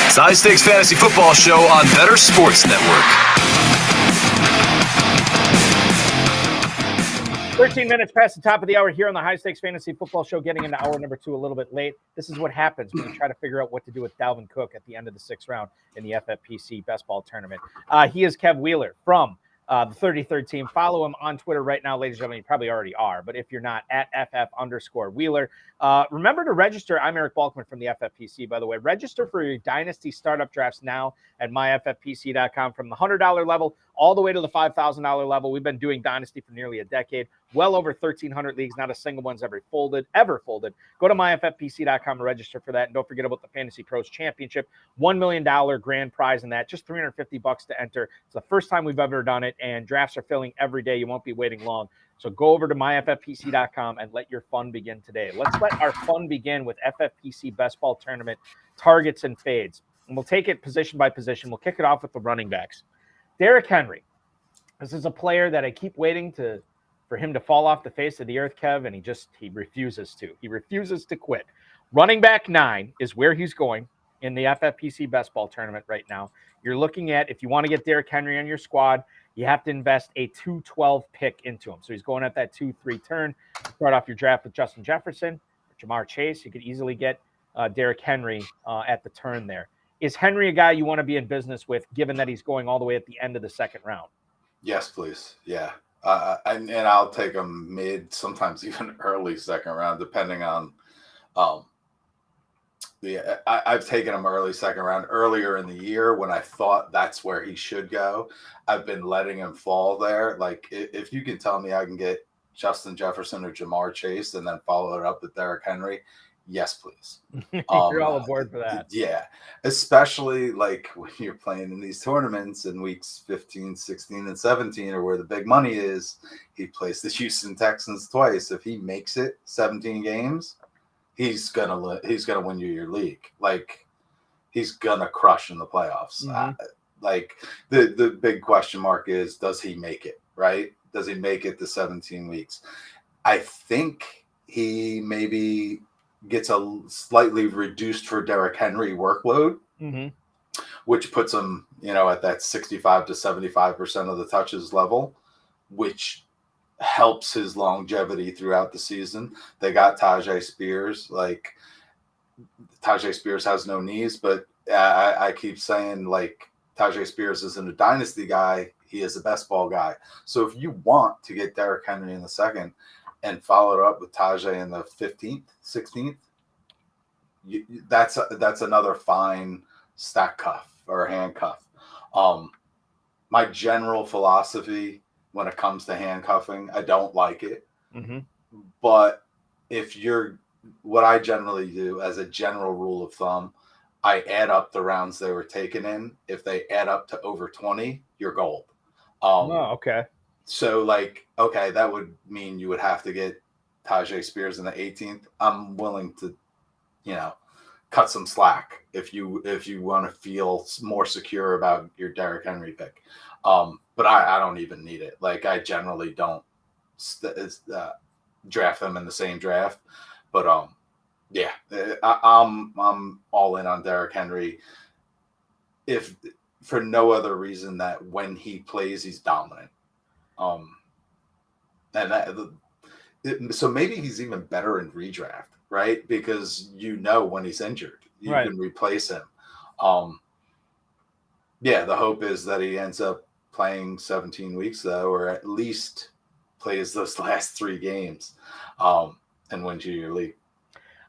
It's the High Stakes Fantasy Football Show on Better Sports Network. 13 minutes past the top of the hour here on the High Stakes Fantasy Football Show, getting into hour number 2 a little bit late. This is what happens when you try to figure out what to do with Dalvin Cook at the end of the 6th round in the FFPC Best Ball tournament. He is Kev Wheeler from the 33rd team. Follow him on Twitter right now, ladies and gentlemen. You probably already are, but if you're not, at FF_Wheeler. Remember to register. I'm Eric Balkman from the FFPC, by the way. Register for your Dynasty startup drafts now at myffpc.com from the $100 level all the way to the $5,000 level. We've been doing Dynasty for nearly a decade, well over 1,300 leagues. Not a single one's ever folded. Go to myffpc.com to register for that. And don't forget about the Fantasy Pros Championship, $1 million grand prize in that, just $350 to enter. It's the first time we've ever done it, and drafts are filling every day. You won't be waiting long. So go over to myffpc.com and let your fun begin today. Let's let our fun begin with FFPC Best Ball Tournament targets and fades. And we'll take it position by position. We'll kick it off with the running backs. Derrick Henry. This is a player that I keep waiting for him to fall off the face of the earth, Kev, and he refuses to. He refuses to quit. Running back 9 is where he's going in the FFPC Best Ball Tournament right now. You're looking at, if you want to get Derrick Henry on your squad, you have to invest a 212 pick into him. So he's going at that 2-3 turn. Start off your draft with Justin Jefferson, Jamar Chase. You could easily get Derrick Henry at the turn there. Is Henry a guy you want to be in business with, given that he's going all the way at the end of the second round? Yes, please. Yeah. And I'll take him mid, sometimes even early second round, depending on I've taken him early second round earlier in the year when I thought that's where he should go. I've been letting him fall there. Like, if you can tell me I can get Justin Jefferson or Jamar Chase and then follow it up with Derrick Henry, yes, please. You're all aboard for that. Yeah. Especially like when you're playing in these tournaments in weeks 15, 16, and 17 are where the big money is. He plays the Houston Texans twice. If he makes it 17 games, he's gonna win you your league. Like, he's gonna crush in the playoffs. Like, the big question mark is, does he make it, right? Does he make it to 17 weeks? I think he maybe gets a slightly reduced for Derrick Henry workload, which puts him, at that 65 to 75% of the touches level, which helps his longevity throughout the season. They got Tajay Spears. Like, Tajay Spears has no knees, but I keep saying, like, Tajay Spears isn't a dynasty guy. He is a best ball guy. So if you want to get Derrick Henry in the second and follow it up with Tajay in the 15th, 16th, that's another fine stack cuff or handcuff. My general philosophy when it comes to handcuffing, I don't like it. But what I generally do as a general rule of thumb, I add up the rounds they were taken in. If they add up to over 20, you're gold. Okay. So, like, okay, that would mean you would have to get Tajay Spears in the 18th. I'm willing to, cut some slack if you want to feel more secure about your Derrick Henry pick. But I don't even need it. Like, I generally don't draft them in the same draft. But yeah, I'm all in on Derrick Henry. If for no other reason that when he plays, he's dominant. So maybe he's even better in redraft, right? Because when he's injured, you can replace him. Yeah, the hope is that he ends up playing 17 weeks though, or at least plays those last 3 games, and wins you your league.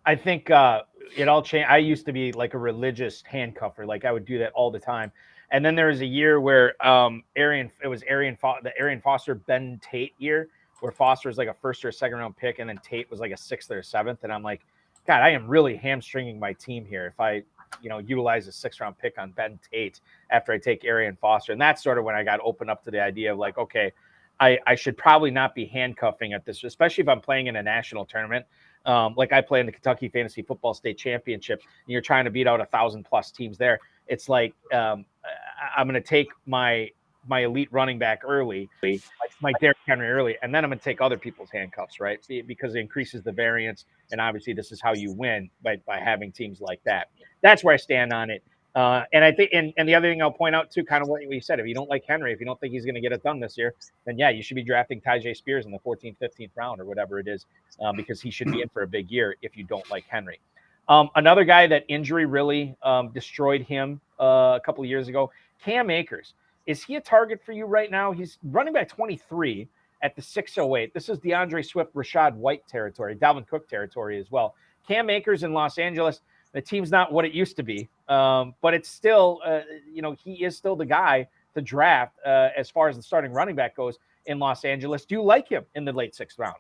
I think it all changed. I used to be like a religious handcuffer. Like, I would do that all the time. And then there was a year where the Arian Foster, Ben Tate year, where Foster was like a first or a second round pick, and then Tate was like a 6th or 7th. And I'm like, God, I am really hamstringing my team here if I, utilize a 6th round pick on Ben Tate after I take Arian Foster. And that's sort of when I got opened up to the idea of like, okay, I should probably not be handcuffing at this, especially if I'm playing in a national tournament. Like I play in the Kentucky Fantasy Football State Championship, and you're trying to beat out 1,000+ teams there. It's like, I'm going to take my elite running back early, my Derrick Henry early, and then I'm going to take other people's handcuffs, right? Because it increases the variance, and obviously this is how you win by having teams like that. That's where I stand on it. And I think, and the other thing I'll point out too, kind of what you said, if you don't like Henry, if you don't think he's going to get it done this year, then yeah, you should be drafting Tajay Spears in the 14th, 15th round or whatever it is, because he should be in for a big year if you don't like Henry. Another guy that injury really destroyed him a couple of years ago, Cam Akers. Is he a target for you right now? He's running back 23 at the 608. This is DeAndre Swift, Rashad White territory, Dalvin Cook territory as well. Cam Akers in Los Angeles, the team's not what it used to be, but it's still, he is still the guy to draft as far as the starting running back goes in Los Angeles. Do you like him in the late 6th round?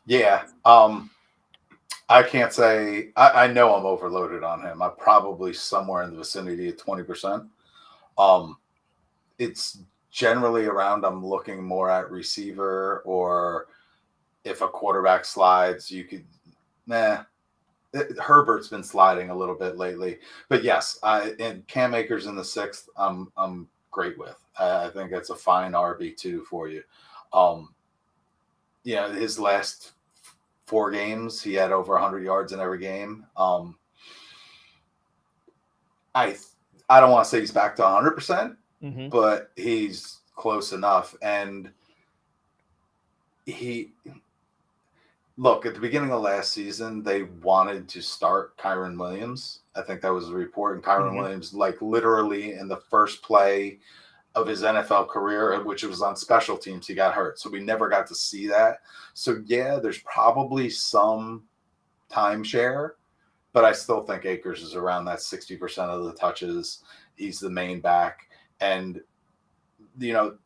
Yeah. I can't say I know I'm overloaded on him. I'm probably somewhere in the vicinity of 20%. It's generally around I'm looking more at receiver, or if a quarterback slides, you could Herbert's been sliding a little bit lately. But yes, and Cam Akers in the 6th, I'm great with. I think that's a fine RB2 for you. His last 4 games, he had over 100 yards in every game. I don't want to say he's back to 100%, but he's close enough. And look, at the beginning of last season, they wanted to start Kyren Williams. I think that was a report. And Kyren Williams, like literally in the first play of his NFL career, which was on special teams, he got hurt. So we never got to see that. So yeah, there's probably some timeshare, but I still think Akers is around that 60% of the touches. He's the main back. And, the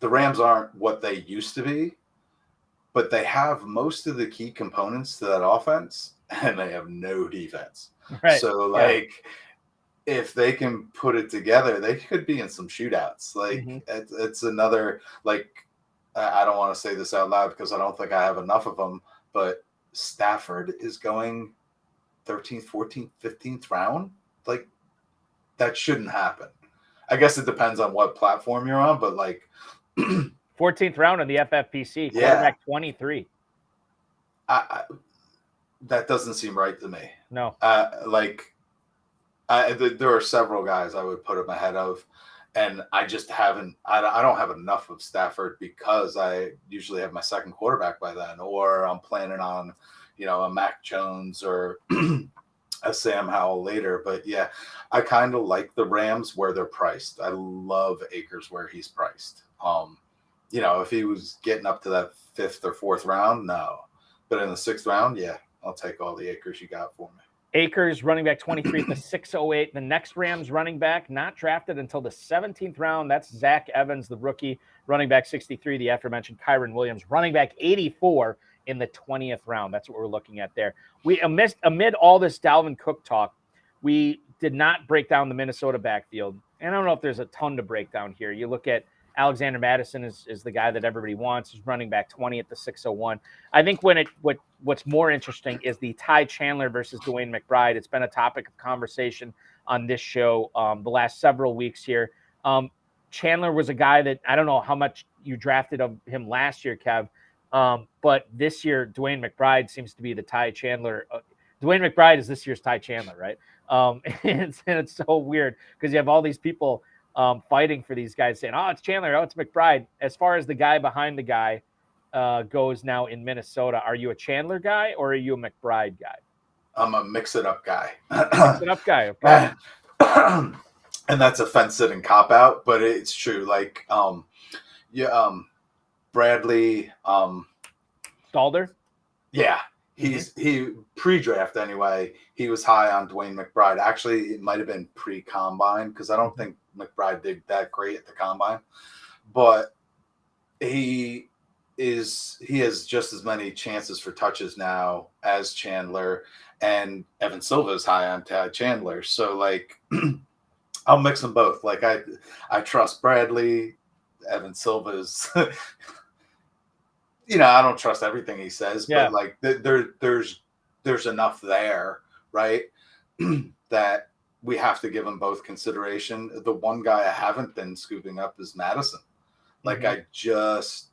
Rams aren't what they used to be, but they have most of the key components to that offense, and they have no defense. Right. So, if they can put it together, they could be in some shootouts. It's another, I don't want to say this out loud because I don't think I have enough of them, but Stafford is going 13th, 14th, 15th round. That shouldn't happen. I guess it depends on what platform you're on, but 14th round in the FFPC, quarterback 23. That doesn't seem right to me. No. There are several guys I would put him ahead of, and I just haven't. I don't have enough of Stafford because I usually have my second quarterback by then, or I'm planning on, a Mac Jones or a Sam Howell later. But yeah, I kind of like the Rams where they're priced. I love Akers where he's priced. If he was getting up to that 5th or 4th round, no. But in the 6th round, yeah, I'll take all the Akers you got for me. Akers, running back 23 to 608. The next Rams running back not drafted until the 17th round. That's Zach Evans, the rookie, running back 63, the aforementioned Kyren Williams, running back 84 in the 20th round. That's what we're looking at there. We amid all this Dalvin Cook talk, we did not break down the Minnesota backfield. And I don't know if there's a ton to break down here. You look at Alexander Madison is the guy that everybody wants. He's running back 20 at the 601. I think what's more interesting is the Ty Chandler versus Dwayne McBride. It's been a topic of conversation on this show the last several weeks here. Chandler was a guy that I don't know how much you drafted of him last year, Kev, but this year Dwayne McBride seems to be the Ty Chandler. Dwayne McBride is this year's Ty Chandler, right? And it's so weird because you have all these people fighting for these guys saying, oh, it's Chandler, oh, it's McBride. As far as the guy behind the guy goes now in Minnesota, are you a Chandler guy or are you a McBride guy? I'm a mix-it-up guy. Mix-it-up guy, okay. And that's a fence-sitting cop-out, but it's true. Bradley. Stalder? Yeah. He pre-draft anyway. He was high on Dwayne McBride. Actually, it might have been pre-combine because I don't think McBride did that great at the combine. But he has just as many chances for touches now as Chandler, and Evan Silva is high on Chandler. So I'll mix them both. I trust Bradley. Evan Silva's. I don't trust everything he says, but there's enough there, right? That we have to give them both consideration. The one guy I haven't been scooping up is Madison. It's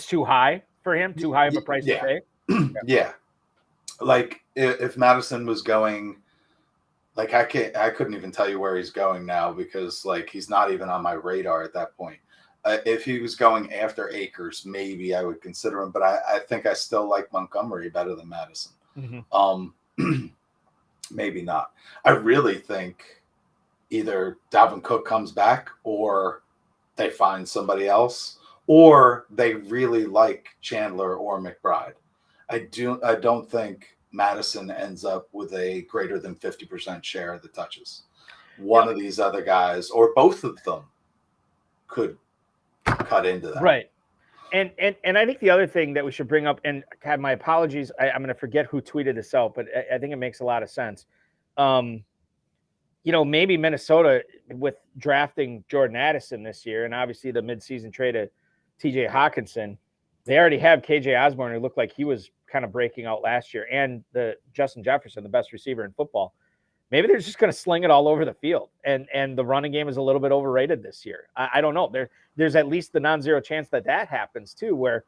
too high for him, too high of a price to pay. Yeah. If Madison was going, I couldn't even tell you where he's going now because he's not even on my radar at that point. If he was going after Akers, maybe I would consider him, but I think I still like Montgomery better than Madison. Maybe not. I really think either Dalvin Cook comes back or they find somebody else, or they really like Chandler or McBride. I don't think Madison ends up with a greater than 50% share of the touches. one of these other guys or both of them could cut into that. Right. And I think the other thing that we should bring up, and God, my apologies, I'm going to forget who tweeted this out, but I think it makes a lot of sense. Maybe Minnesota with drafting Jordan Addison this year, and obviously the midseason trade of TJ Hawkinson, they already have KJ Osborne, who looked like he was kind of breaking out last year, and the Justin Jefferson, the best receiver in football. Maybe they're just going to sling it all over the field, and the running game is a little bit overrated this year. I don't know. There's at least the non-zero chance that happens too, where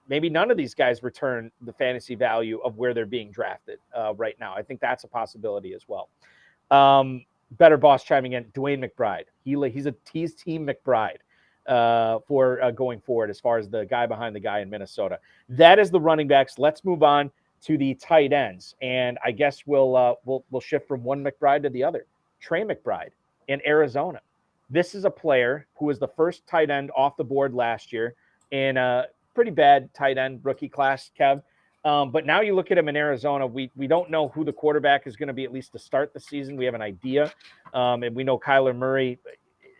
maybe none of these guys return the fantasy value of where they're being drafted right now. I think that's a possibility as well. Better Boss chiming in, Dwayne McBride. He's Team McBride for going forward as far as the guy behind the guy in Minnesota. That is the running backs. Let's move on to the tight ends, and I guess we'll shift from one McBride to the other. Trey McBride in Arizona. This is a player who was the first tight end off the board last year in a pretty bad tight end rookie class, Kev. But now you look at him in Arizona, we don't know who the quarterback is going to be, at least to start the season. We have an idea. And we know Kyler Murray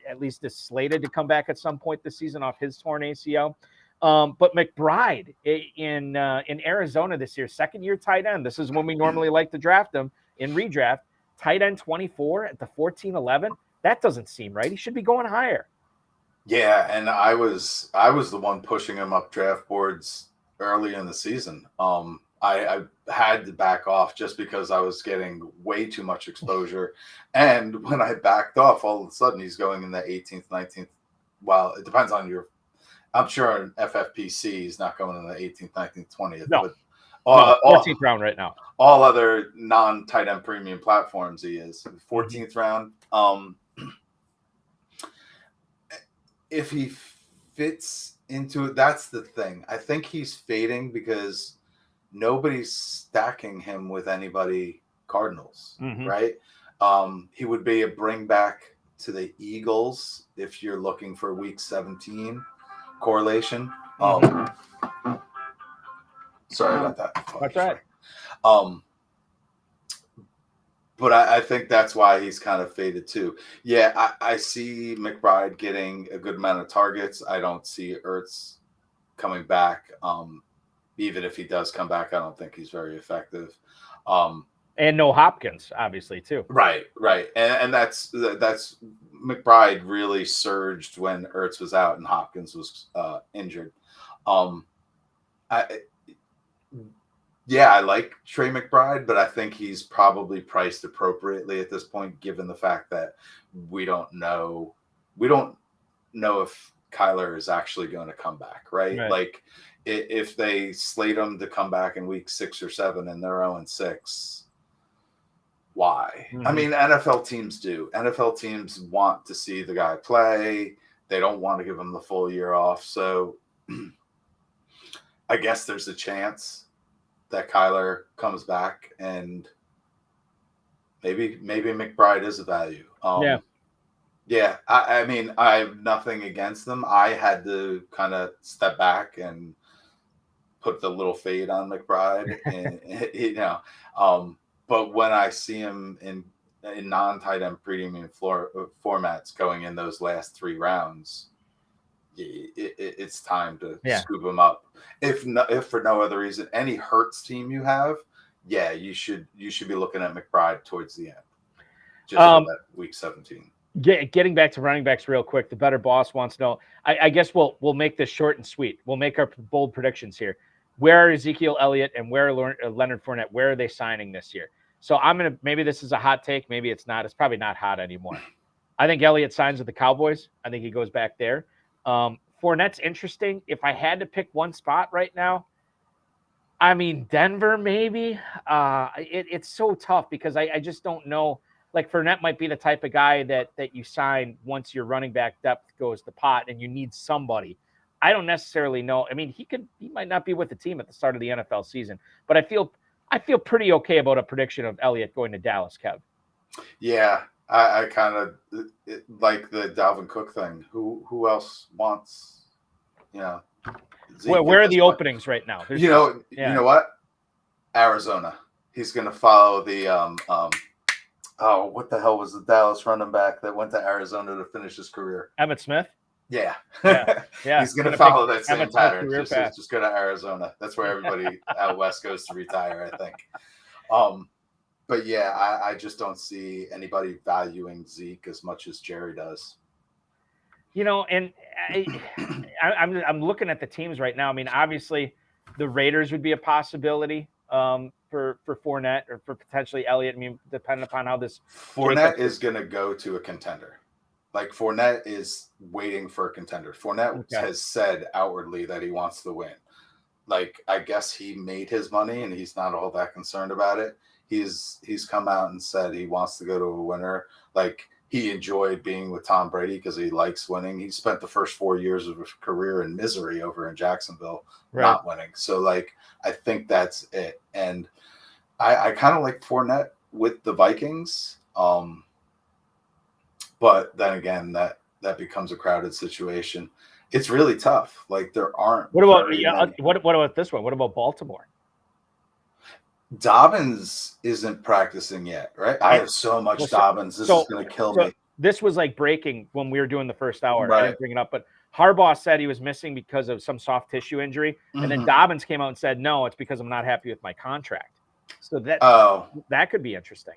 at least is slated to come back at some point this season off his torn ACL. But McBride in Arizona this year, second-year tight end. This is when we normally like to draft him in redraft. Tight end 24 at the 14-11. That doesn't seem right. He should be going higher. Yeah, and I was the one pushing him up draft boards early in the season. I had to back off just because I was getting way too much exposure. And when I backed off, all of a sudden he's going in the 18th, 19th. Well, it depends on I'm sure in FFPC he's not going in the 18th, 19th, 20th. No. But 14th round right now. All other non-tight end premium platforms he is. 14th round. If he fits into it, that's the thing. I think he's fading because nobody's stacking him with anybody Cardinals, right? He would be a bring back to the Eagles if you're looking for week 17 correlation. Sorry about that. That's right. But I think that's why he's kind of faded too. Yeah, I see McBride getting a good amount of targets. I don't see Ertz coming back. Even if he does come back, I don't think he's very effective. And no Hopkins, obviously, too. Right. And that's McBride really surged when Ertz was out and Hopkins was injured. I like Trey McBride, but I think he's probably priced appropriately at this point, given the fact that we don't know if Kyler is actually going to come back, right? Like if they slate him to come back in week 6 or 7 and they're 0-6, why? I mean, NFL teams do. NFL teams want to see the guy play. They don't want to give him the full year off. So I guess there's a chance that Kyler comes back and maybe McBride is a value. Yeah. I mean, I have nothing against them. I had to kind of step back and put the little fade on McBride, and, but when I see him in non-tight end premium formats going in those last 3 rounds, it's time to scoop him up. If for no other reason, any Hurts team you have, you should be looking at McBride towards the end, just that week 17. Getting back to running backs real quick, the Better Boss wants to know. I guess we'll make this short and sweet. We'll make our bold predictions here. Where are Ezekiel Elliott and where are Leonard Fournette? Where are they signing this year? So maybe this is a hot take. Maybe it's not. It's probably not hot anymore. I think Elliott signs with the Cowboys. I think he goes back there. Fournette's interesting. If I had to pick one spot right now, I mean, Denver maybe. It's so tough because I just don't know. Like Fournette might be the type of guy that you sign once your running back depth goes to pot and you need somebody. I don't necessarily know. I mean, he might not be with the team at the start of the NFL season, but I feel pretty okay about a prediction of Elliott going to Dallas, Kev. Yeah, I kind of like the Dalvin Cook thing. Who else wants, where are the openings right now? You know what? Arizona. He's going to follow the Oh, what the hell was the Dallas running back that went to Arizona to finish his career? Emmitt Smith. Yeah. Yeah. He's going to follow that same Emmitt Smith's pattern. career Just, path. just go to Arizona. That's where everybody out west goes to retire, I think. But yeah, I just don't see anybody valuing Zeke as much as Jerry does. You know, and I'm looking at the teams right now. I mean, obviously, the Raiders would be a possibility for Fournette or for potentially Elliott. I mean, depending upon how this Fournette is going to go to a contender. Like Fournette is waiting for a contender. Fournette has said outwardly that he wants to win. Like, I guess he made his money and he's not all that concerned about it. He's come out and said he wants to go to a winner. Like, he enjoyed being with Tom Brady because he likes winning. He spent the first 4 years of his career in misery over in Jacksonville, not winning. So, like, I think that's it. And I kind of like Fournette with the Vikings. But then again, that becomes a crowded situation. It's really tough. Like, there aren't. What about what about this one? What about Baltimore? Dobbins isn't practicing yet, right? I have so much Dobbins. This is going to kill me. This was like breaking when we were doing the first hour. Right. I didn't bring it up, but Harbaugh said he was missing because of some soft tissue injury, and then Dobbins came out and said, "No, it's because I'm not happy with my contract." So that could be interesting.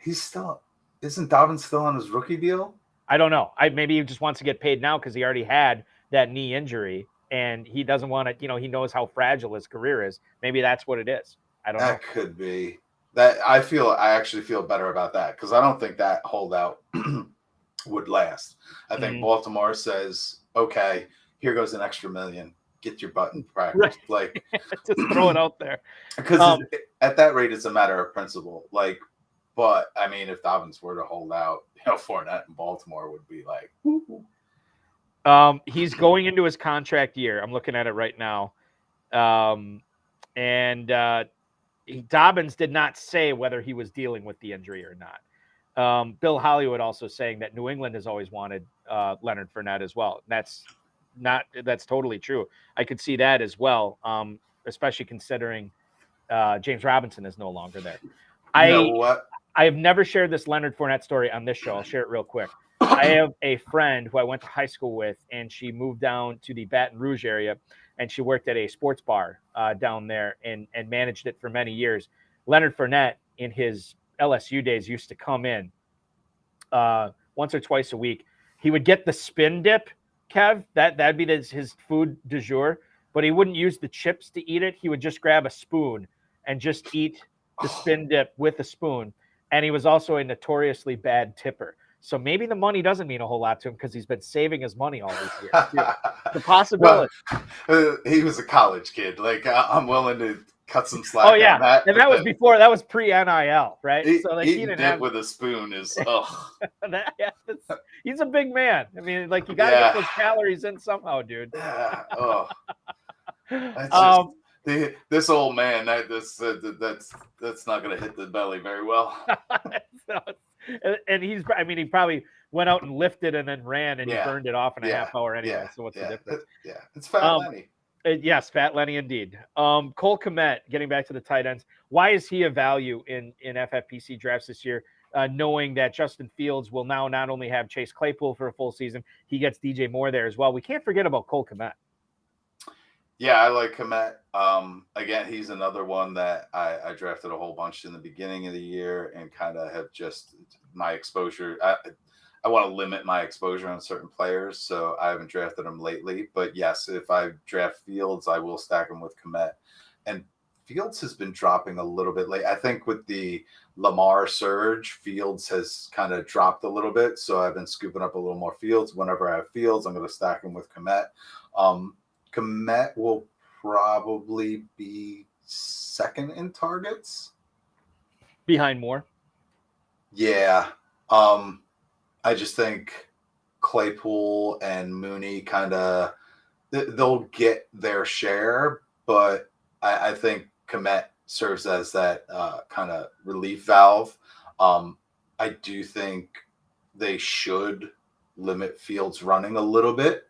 Isn't Dobbins still on his rookie deal? I don't know. Maybe he just wants to get paid now because he already had that knee injury. And he doesn't want to, he knows how fragile his career is. Maybe that's what it is. I don't know. That could be. I actually feel better about that because I don't think that holdout would last. I think Baltimore says, okay, here goes an extra $1 million. Get your butt in practice. Right. Like, just throw it out there. Because at that rate, it's a matter of principle. Like, but I mean, if Dobbins were to hold out, Fournette in Baltimore would be like, woo-hoo. He's going into his contract year. I'm looking at it right now. Dobbins did not say whether he was dealing with the injury or not. Bill Hollywood also saying that New England has always wanted Leonard Fournette as well. That's totally true. I could see that as well, especially considering James Robinson is no longer there. You know what? I have never shared this Leonard Fournette story on this show. I'll share it real quick. I have a friend who I went to high school with, and she moved down to the Baton Rouge area, and she worked at a sports bar down there and managed it for many years. Leonard Fournette, in his LSU days, used to come in once or twice a week. He would get the spin dip, Kev. That'd be his food du jour, but he wouldn't use the chips to eat it. He would just grab a spoon and just eat the spin dip with a spoon. And he was also a notoriously bad tipper. So maybe the money doesn't mean a whole lot to him because he's been saving his money all these years. The possibility. Well, he was a college kid. Like, I'm willing to cut some slack. Oh yeah, on that. And that was pre-NIL, right? So like, eating dip with a spoon is he's a big man. I mean, like, you got to get those calories in somehow, dude. Yeah. Oh. That's just, this old man. That's not going to hit the belly very well. And he probably went out and lifted and then ran and he burned it off in a half hour anyway. So what's the difference? It's Fat Lenny. Yes, Fat Lenny indeed. Cole Kmet, getting back to the tight ends. Why is he a value in FFPC drafts this year? Knowing that Justin Fields will now not only have Chase Claypool for a full season, he gets DJ Moore there as well. We can't forget about Cole Kmet. Yeah, I like Kmet. Again, he's another one that I drafted a whole bunch in the beginning of the year and kind of have just my exposure. I want to limit my exposure on certain players, so I haven't drafted them lately. But yes, if I draft Fields, I will stack him with Kmet. And Fields has been dropping a little bit late. I think with the Lamar surge, Fields has kind of dropped a little bit. So I've been scooping up a little more Fields. Whenever I have Fields, I'm going to stack him with Kmet. Kmet will probably be second in targets. Behind Moore? Yeah. I just think Claypool and Mooney kind of they'll get their share, but I think Kmet serves as that kind of relief valve. I do think they should limit Fields running a little bit.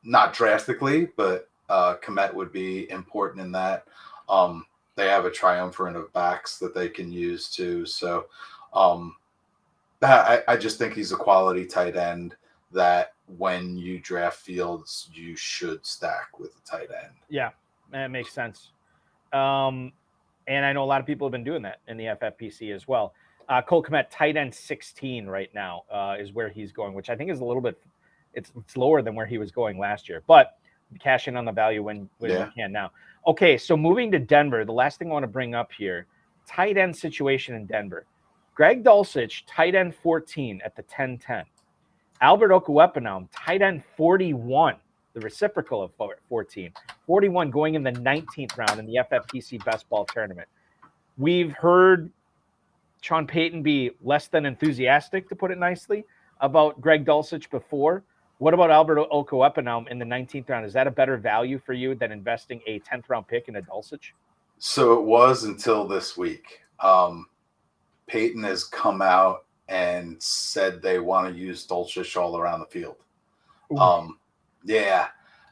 Not drastically, but Kmet would be important in that. they have a triumvirate of backs that they can use too. So I just think he's a quality tight end that when you draft Fields, you should stack with a tight end. Yeah, that makes sense. And I know a lot of people have been doing that in the FFPC as well. Cole Kmet, tight end 16 right now is where he's going, which I think is a little bit, it's lower than where he was going last year. But cash in on the value when you can now. Okay, so moving to Denver, the last thing I want to bring up here, tight end situation in Denver. Greg Dulcich, tight end 14 at the 10-10. Albert Okwuepenam, tight end 41, the reciprocal of 14. 41 going in the 19th round in the FFPC Best Ball tournament. We've heard Sean Payton be less than enthusiastic, to put it nicely, about Greg Dulcich before. What about Albert Okwuepenam in the 19th round? Is that a better value for you than investing a 10th round pick in a Dulcich? So it was until this week. Peyton has come out and said they want to use Dulcich all around the field. Yeah.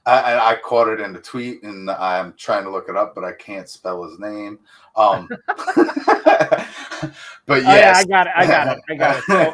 I caught it in the tweet, and I'm trying to look it up, but I can't spell his name. But yes. I got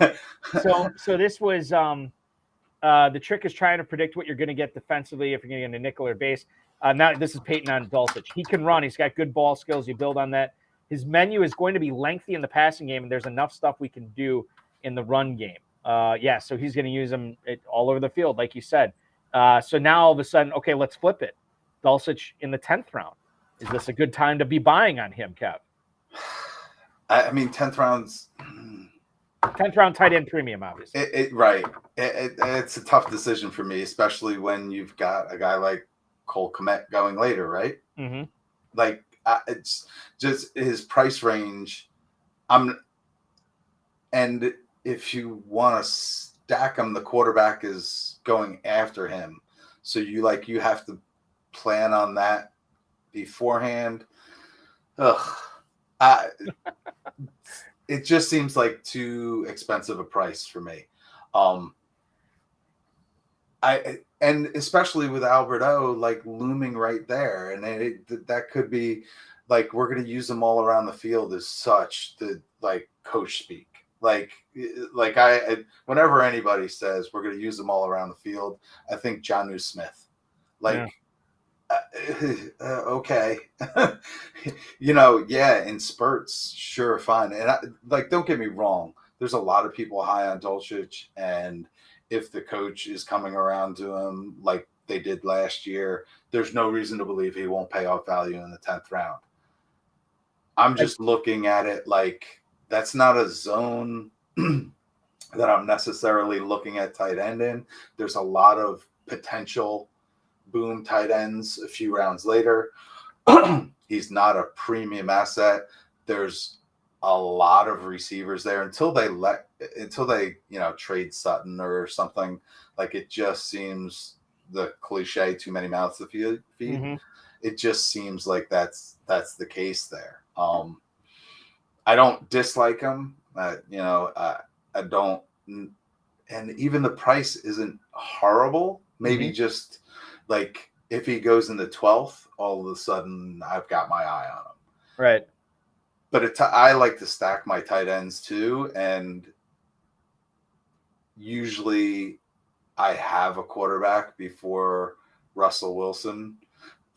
it. So this was the trick is trying to predict what you're going to get defensively if you're going to get a nickel or base. Now this is Peyton on Dulcich. He can run. He's got good ball skills. You build on that. His menu is going to be lengthy in the passing game, and there's enough stuff we can do in the run game. So he's going to use them all over the field, like you said. So now all of a sudden, okay, let's flip it. Dulcich in the 10th round. Is this a good time to be buying on him, Kev? I mean, 10th rounds. 10th round tight end premium, obviously. Right. It's a tough decision for me, especially when you've got a guy like Cole Kmet going later, right? Mm-hmm. Like, it's just his price range. And if you want to stack him, the quarterback is going after him. So you have to plan on that beforehand. It just seems like too expensive a price for me. And especially with Albert O looming right there, and that could be we're going to use them all around the field as such the coach speak. Whenever anybody says we're going to use them all around the field, I think Jonnu Smith. Okay. In spurts, sure, fine. And don't get me wrong, there's a lot of people high on Dulcich, and if the coach is coming around to him like they did last year, there's no reason to believe he won't pay off value in the 10th round. I'm just looking at it that's not a zone that I'm necessarily looking at tight end in. There's a lot of potential boom tight ends a few rounds later. He's not a premium asset. There's a lot of receivers there until they trade Sutton or something. It just seems the cliche, too many mouths to feed. Mm-hmm. It just seems like that's the case there. I don't dislike him. I don't, and even the price isn't horrible. Maybe just if he goes in the 12th, all of a sudden I've got my eye on him. Right. But I like to stack my tight ends too, and usually I have a quarterback before Russell Wilson.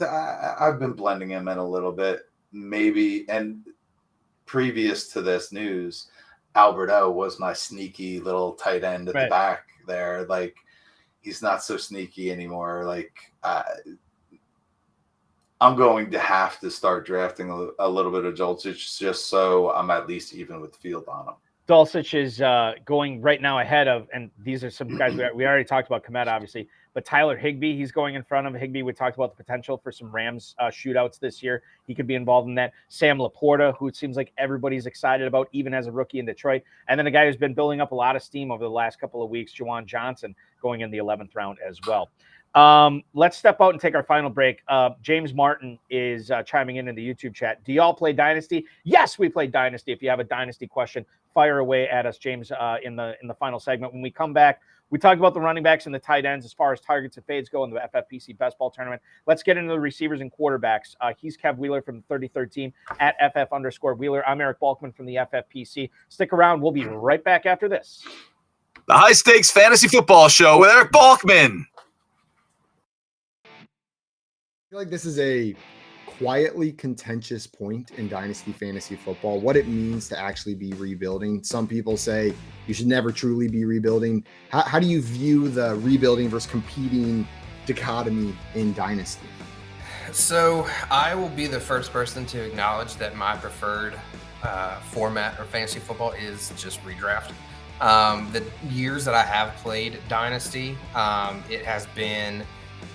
I've been blending him in a little bit, maybe. And previous to this news, Albert O was my sneaky little tight end at the back there. He's not so sneaky anymore. I'm going to have to start drafting a little bit of Dulcich just so I'm at least even with the field on him. Dulcich is going right now ahead of, and these are some guys we already talked about, Kmet, obviously, but Tyler Higbee, he's going in front of Higbee. We talked about the potential for some Rams shootouts this year. He could be involved in that. Sam Laporta, who it seems like everybody's excited about, even as a rookie in Detroit. And then a guy who's been building up a lot of steam over the last couple of weeks, Juwan Johnson, going in the 11th round as well. Let's step out and take our final break. James Martin is chiming in the YouTube chat. Do y'all play Dynasty? Yes, we play Dynasty. If you have a Dynasty question, fire away at us, James, in the final segment. When we come back, We talked about the running backs and the tight ends as far as targets and fades go in the FFPC Best Ball tournament. Let's get into the receivers and quarterbacks. He's Kev Wheeler from the 33rd team at FF_Wheeler. I'm Eric Balkman from the FFPC. Stick around. We'll be right back after this. The High Stakes Fantasy Football Show with Eric Balkman. I feel like this is a quietly contentious point in Dynasty Fantasy Football, what it means to actually be rebuilding. Some people say you should never truly be rebuilding. How do you view the rebuilding versus competing dichotomy in Dynasty? So I will be the first person to acknowledge that my preferred format of fantasy football is just redraft. The years that I have played Dynasty, it has been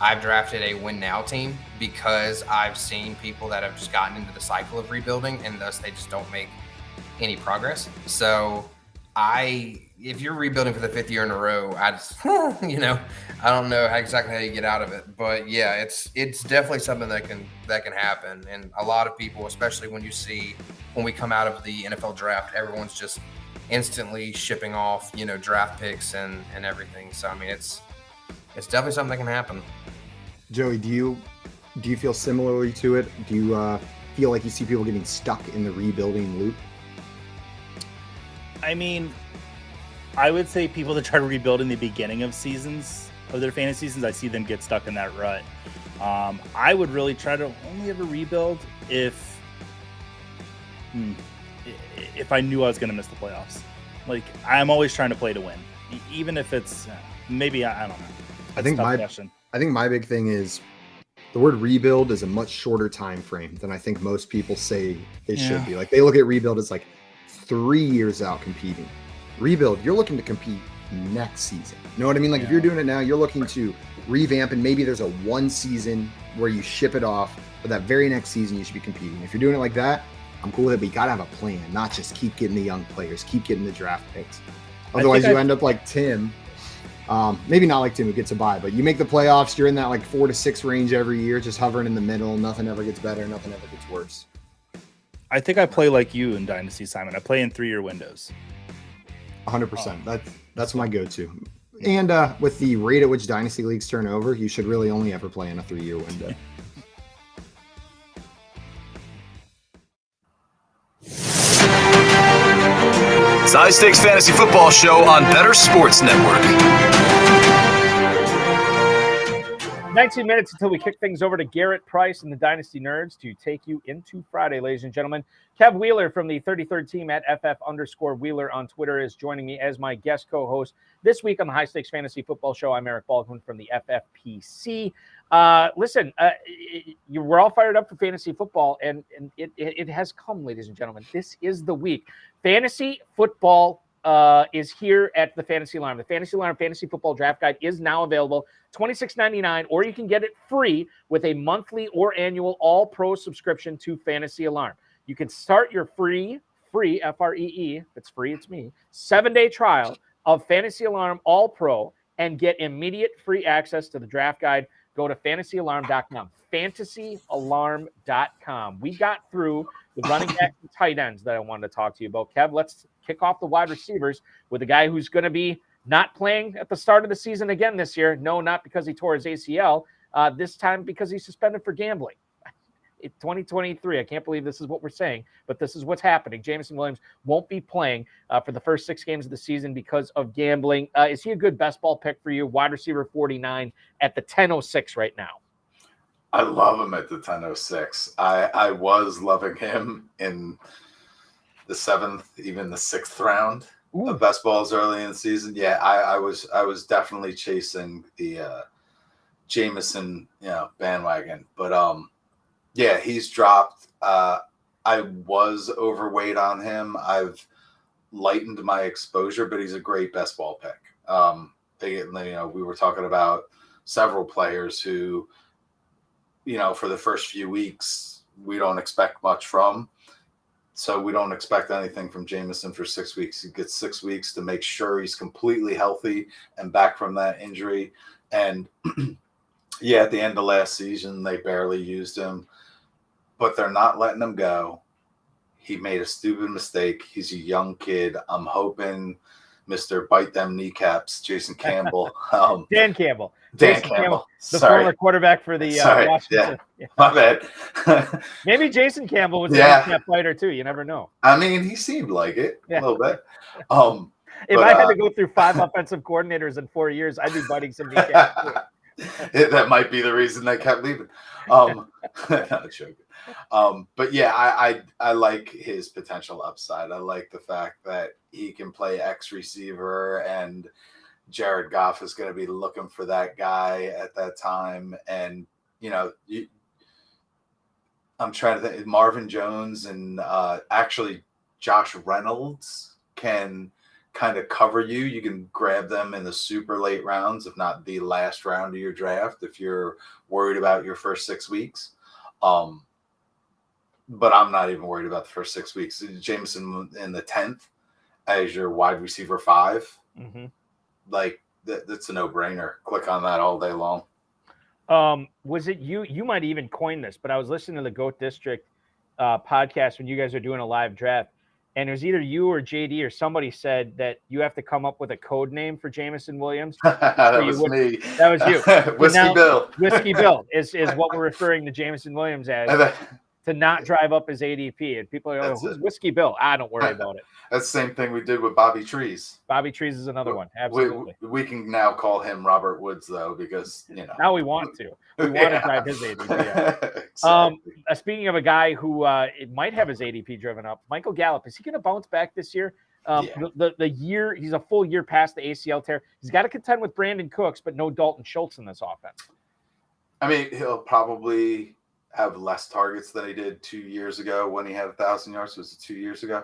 I've drafted a win now team because I've seen people that have just gotten into the cycle of rebuilding and thus they just don't make any progress. So if you're rebuilding for the 5th year in a row, I just, I don't know exactly how you get out of it, but yeah, it's definitely something that can happen. And a lot of people, especially when we come out of the NFL draft, everyone's just instantly shipping off, draft picks and everything. So, I mean, it's definitely something that can happen. Joey, do you feel similarly to it? Do you feel like you see people getting stuck in the rebuilding loop? I mean, I would say people that try to rebuild in the beginning of seasons, of their fantasy seasons, I see them get stuck in that rut. I would really try to only ever rebuild if I knew I was going to miss the playoffs. Like, I'm always trying to play to win, even if it's maybe I don't know. I think my big thing is the word rebuild is a much shorter time frame than I think most people say it should be. Like, they look at rebuild as like 3 years out competing. Rebuild, you're looking to compete next season. You know what I mean? Like, if you're doing it now, you're looking to revamp, and maybe there's a one season where you ship it off, but that very next season you should be competing. If you're doing it like that, I'm cool with it, but you gotta have a plan, not just keep getting the young players, keep getting the draft picks. Otherwise, you end up like Tim. Maybe not like Tim who gets a bye, but you make the playoffs, you're in that like 4 to 6 range every year, just hovering in the middle. Nothing ever gets better, nothing ever gets worse. I think I play like you in Dynasty, Simon. I play in 3-year windows. 100%. That's my go-to. And with the rate at which Dynasty leagues turn over, you should really only ever play in a 3-year window. It's the High Stakes Fantasy Football Show on Better Sports Network. 19 minutes until we kick things over to Garrett Price and the Dynasty Nerds to take you into Friday, ladies and gentlemen. Kev Wheeler from the 33rd team at FF_Wheeler on Twitter is joining me as my guest co-host this week on the High Stakes Fantasy Football Show. I'm Eric Balkman from the FFPC. Listen, we're all fired up for fantasy football, and it has come, ladies and gentlemen. This is the week. Fantasy football is here at the Fantasy Alarm. The Fantasy Alarm Fantasy Football Draft Guide is now available, $26.99, or you can get it free with a monthly or annual all-pro subscription to Fantasy Alarm. You can start your free, F-R-E-E, if it's free, it's me, 7-day trial of Fantasy Alarm All-Pro and get immediate free access to the draft guide. Go to fantasyalarm.com, fantasyalarm.com. We got through the running back and tight ends that I wanted to talk to you about. Kev, let's kick off the wide receivers with a guy who's going to be not playing at the start of the season again this year. No, not because he tore his ACL. This time because he's suspended for gambling. It's 2023. I can't believe this is what we're saying, but this is what's happening. Jameson Williams won't be playing for the first 6 games of the season because of gambling. Is he a good best ball pick for you? Wide receiver 49 at the 10:06 right now. I love him at the 10:06. I was loving him in the 7th, even the 6th round of best balls early in the season. Yeah, I was definitely chasing the Jameson bandwagon, but yeah, he's dropped. I was overweight on him. I've lightened my exposure, but he's a great best ball pick. We were talking about several players who, for the first few weeks, we don't expect much from. So we don't expect anything from Jameson for 6 weeks. He gets 6 weeks to make sure he's completely healthy and back from that injury. And yeah, at the end of last season, they barely used him. But they're not letting him go. He made a stupid mistake. He's a young kid. I'm hoping Mr. Bite Them Kneecaps, Jason Campbell. Dan Campbell. Dan Jason Campbell. the Sorry. former quarterback for the Sorry. Washington. Yeah. My bad. Maybe Jason Campbell was a kneecap fighter too. You never know. I mean, he seemed like it a little bit. If I had to go through 5 offensive coordinators in 4 years, I'd be biting some kneecaps too. That might be the reason they kept leaving. Not joking. But yeah, I like his potential upside. I like the fact that he can play X receiver, and Jared Goff is going to be looking for that guy at that time. And I'm trying to think. Marvin Jones and actually Josh Reynolds can kind of cover you. You can grab them in the super late rounds, if not the last round of your draft, if you're worried about your first 6 weeks. But I'm not even worried about the first 6 weeks. Jameson in the 10th as your wide receiver 5. Mm-hmm. Like that's a no-brainer. Click on that all day long. Was it you? You might even coin this, but I was listening to the GOAT District podcast when you guys are doing a live draft. And it was either you or JD or somebody said that you have to come up with a code name for Jameson Williams. That was me. That was you. Whiskey Bill. Whiskey Bill is what we're referring to Jameson Williams as, to not drive up his ADP. And people are like, who's Whiskey Bill? Don't worry about it. That's the same thing we did with Bobby Trees. Bobby Trees is another one. Absolutely. We can now call him Robert Woods, though, because, Now we want to. We want to drive his ADP up. Exactly. Speaking of a guy who it might have his ADP driven up, Michael Gallup, is he going to bounce back this year? The year, he's a full year past the ACL tear. He's got to contend with Brandon Cooks, but no Dalton Schultz in this offense. I mean, he'll probably have less targets than he did 2 years ago when he had 1,000 yards. Was it 2 years ago?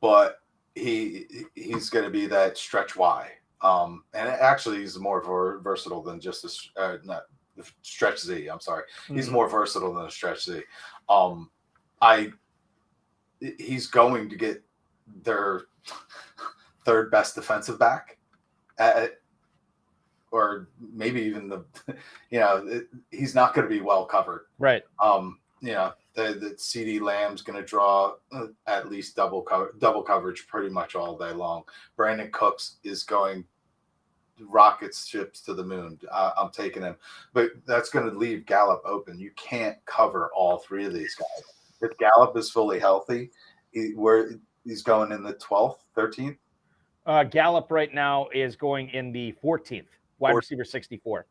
But he's going to be that stretch Y. And actually, he's more versatile than just not the stretch Z. I'm sorry. He's more versatile than a stretch Z. He's going to get their third best defensive back or maybe even he's not going to be well covered. Right. The CD Lamb's going to draw at least double coverage pretty much all day long. Brandon Cooks is going rocket ships to the moon. I'm taking him, but that's going to leave Gallup open. You can't cover all 3 of these guys. If Gallup is fully healthy, he's going in the 12th, 13th. Gallup right now is going in the 14th, wide receiver 64.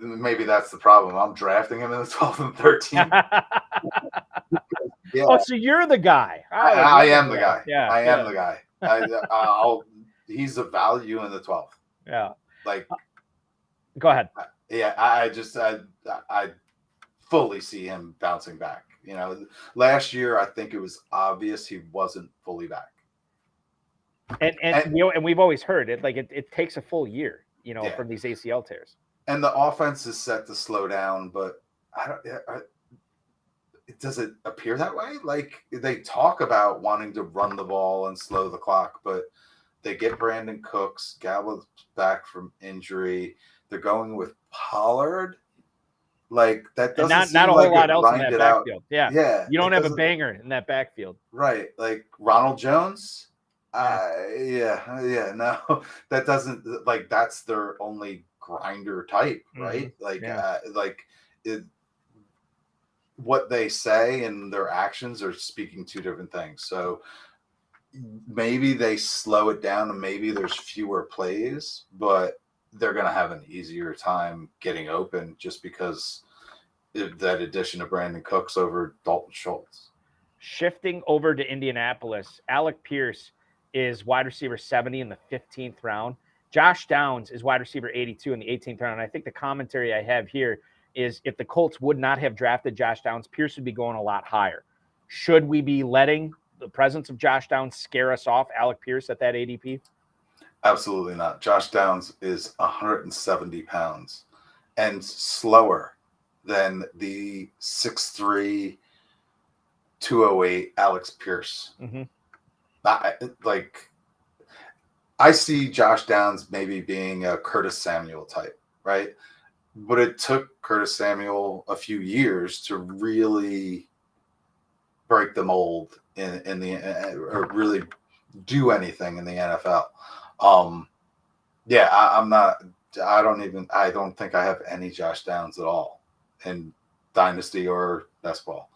Maybe that's the problem. I'm drafting him in the 12th and 13th. Yeah. Oh, so you're the guy. I am the guy. Yeah, I am the guy. He's a value in the 12th. Yeah. Like, go ahead. Yeah, I fully see him bouncing back. Last year I think it was obvious he wasn't fully back. And we've always heard it. Like it takes a full year, from these ACL tears. And the offense is set to slow down, but does it appear that way? Like they talk about wanting to run the ball and slow the clock, but they get Brandon Cooks, Gallup's back from injury. They're going with Pollard. Like that doesn't not a like whole lot else in that backfield. Yeah. You don't have a banger in that backfield. Right. Like Ronald Jones. No, that doesn't like that's their only grinder type, right? What they say and their actions are speaking 2 different things. So maybe they slow it down and maybe there's fewer plays, but they're going to have an easier time getting open just because of that addition of Brandon Cooks over Dalton Schultz. Shifting over to Indianapolis, Alec Pierce is wide receiver 70 in the 15th round. Josh Downs is wide receiver 82 in the 18th round. And I think the commentary I have here is if the Colts would not have drafted Josh Downs, Pierce would be going a lot higher. Should we be letting the presence of Josh Downs scare us off Alec Pierce at that ADP? Absolutely not. Josh Downs is 170 pounds and slower than the 6'3", 208 Alex Pierce. Mm-hmm. I see Josh Downs maybe being a Curtis Samuel type, right? But it took Curtis Samuel a few years to really break the mold in the or really do anything in the NFL. Yeah, I'm not. I don't think I have any Josh Downs at all in Dynasty or Best Ball.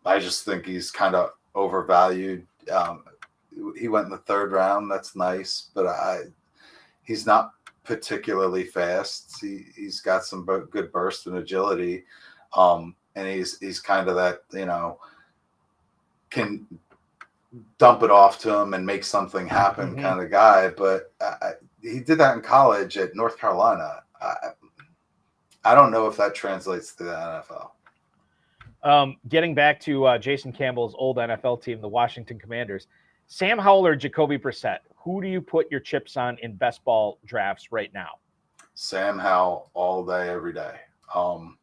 I just think he's kind of overvalued. He went in the 3rd round. That's nice, but he's not particularly fast. He's got some good burst and agility, and he's kind of that, can dump it off to him and make something happen kind of guy. But he did that in college at North Carolina. I don't know if that translates to the NFL. Getting back to Jason Campbell's old NFL team, the Washington Commanders, Sam Howell or Jacoby Brissett, who do you put your chips on in best ball drafts right now? Sam Howell all day, every day. And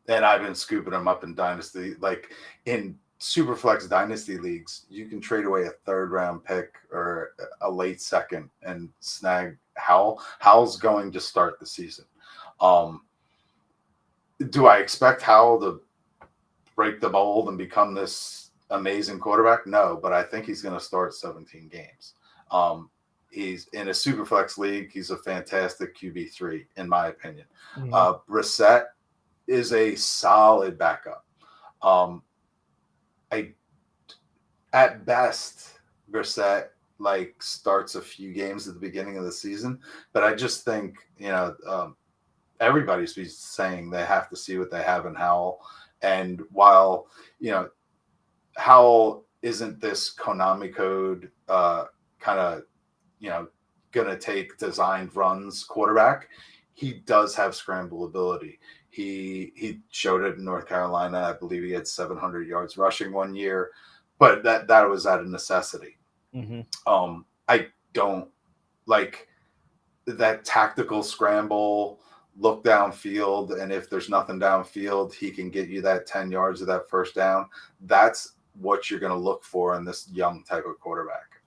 I've been scooping him up in Dynasty. Like in Superflex Dynasty leagues, you can trade away a 3rd round pick or a late 2nd and snag Howell. Howell's going to start the season. Do I expect Howell to break the mold and become this amazing quarterback? No, but I think he's going to start 17 games. He's in a Superflex league. He's a fantastic QB3, in my opinion. Brissett is a solid backup. At best, Brissett starts a few games at the beginning of the season, but I just think, everybody's saying they have to see what they have in Howell. And while, Howell isn't this Konami code kind of, going to take designed runs quarterback, he does have scramble ability. He showed it in North Carolina. I believe he had 700 yards rushing one year, but that was out of necessity. I don't like that tactical scramble, look downfield, and if there's nothing downfield, he can get you that 10 yards of that first down. That's what you're going to look for in this young type of quarterback.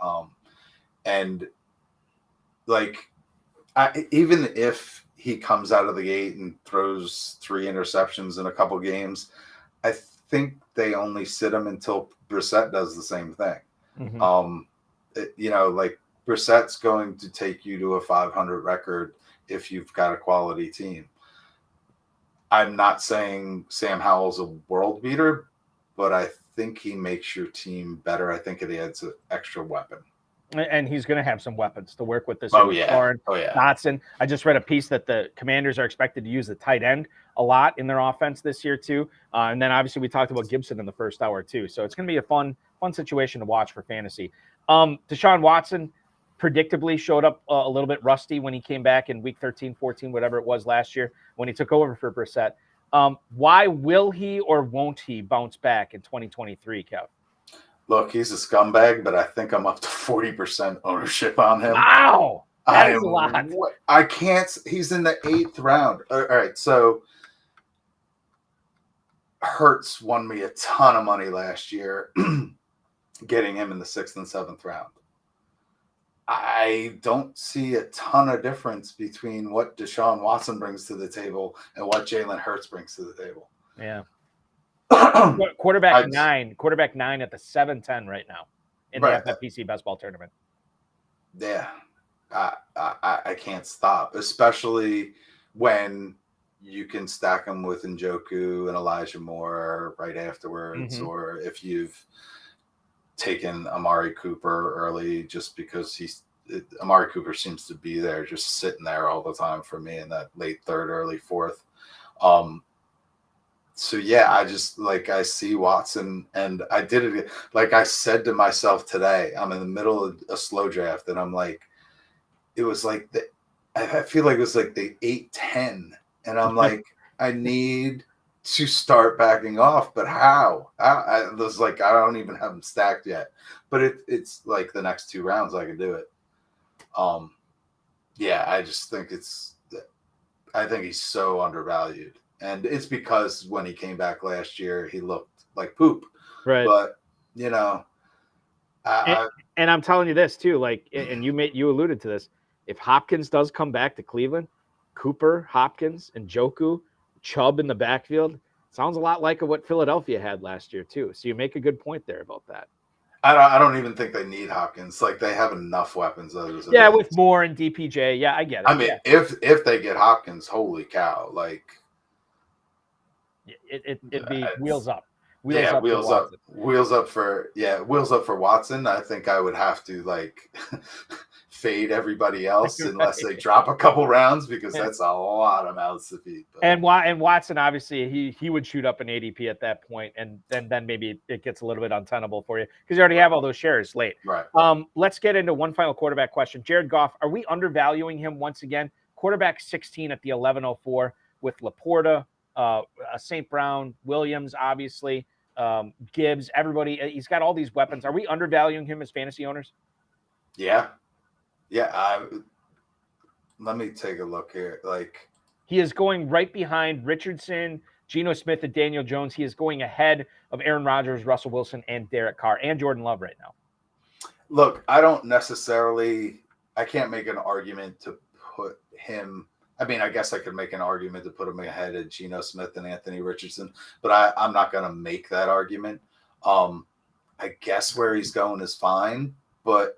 And even if he comes out of the gate and throws 3 interceptions in a couple games, I think they only sit him until Brissett does the same thing. Brissett's going to take you to a 500 record if you've got a quality team. I'm not saying Sam Howell's a world beater, but I think he makes your team better. I think it adds an extra weapon. And he's going to have some weapons to work with this. Dotson. I just read a piece that the Commanders are expected to use the tight end a lot in their offense this year too. And then obviously we talked about Gibson in the first hour too. So it's going to be a fun situation to watch for fantasy. Deshaun Watson predictably showed up a little bit rusty when he came back in week 13, 14, whatever it was last year when he took over for Brissett. Why will he or won't he bounce back in 2023, Kev? Look, he's a scumbag, but I think I'm up to 40% ownership on him. Wow. That is a lot. I can't. He's in the 8th round. All right. So Hurts won me a ton of money last year getting him in the 6th and 7th round. I don't see a ton of difference between what Deshaun Watson brings to the table and what Jalen Hurts brings to the table. Yeah. Quarterback 9 at the 7-10 right now in the FFPC Best Ball tournament. Yeah. I can't stop, especially when you can stack them with Njoku and Elijah Moore right afterwards, or if you've taken Amari Cooper early just because Amari Cooper seems to be there, just sitting there all the time for me in that late 3rd, early 4th. So yeah, I see Watson, and I did it. Like I said to myself today, I'm in the middle of a slow draft, and I'm like, I feel like it was like the 8-10, and I'm like, I need to start backing off, but how? I was like, I don't even have them stacked yet, but it's like the next 2 rounds I can do it. Yeah, I just think I think he's so undervalued. And it's because when he came back last year, he looked like poop. Right. But, and I'm telling you this too, and you alluded to this. If Hopkins does come back to Cleveland, Cooper, Hopkins, and Njoku, Chubb in the backfield, Sounds a lot like what Philadelphia had last year too. So you make a good point there about that. I don't even think they need Hopkins. Like they have enough weapons. Yeah, with Moore and DPJ. Yeah, I get it. I mean, if they get Hopkins, holy cow! Like it'd be wheels up. Wheels up for Watson. I think I would have to like fade everybody else unless they drop a couple rounds because that's a lot of mouths to feed. But. And Watson, obviously, he would shoot up an ADP at that point, and then maybe it gets a little bit untenable for you because you already have all those shares late. Right. Let's get into one final quarterback question. Jared Goff, are we undervaluing him once again? Quarterback 16 at the 1104 with Laporta, St. Brown, Williams, obviously, Gibbs, everybody. He's got all these weapons. Are we undervaluing him as fantasy owners? Yeah. Yeah, let me take a look here. Like he is going right behind Richardson, Geno Smith, and Daniel Jones. He is going ahead of Aaron Rodgers, Russell Wilson, and Derek Carr, and Jordan Love right now. Look, I can't make an argument to put him. I mean, I guess I could make an argument to put him ahead of Geno Smith and Anthony Richardson, but I'm not going to make that argument. I guess where he's going is fine, but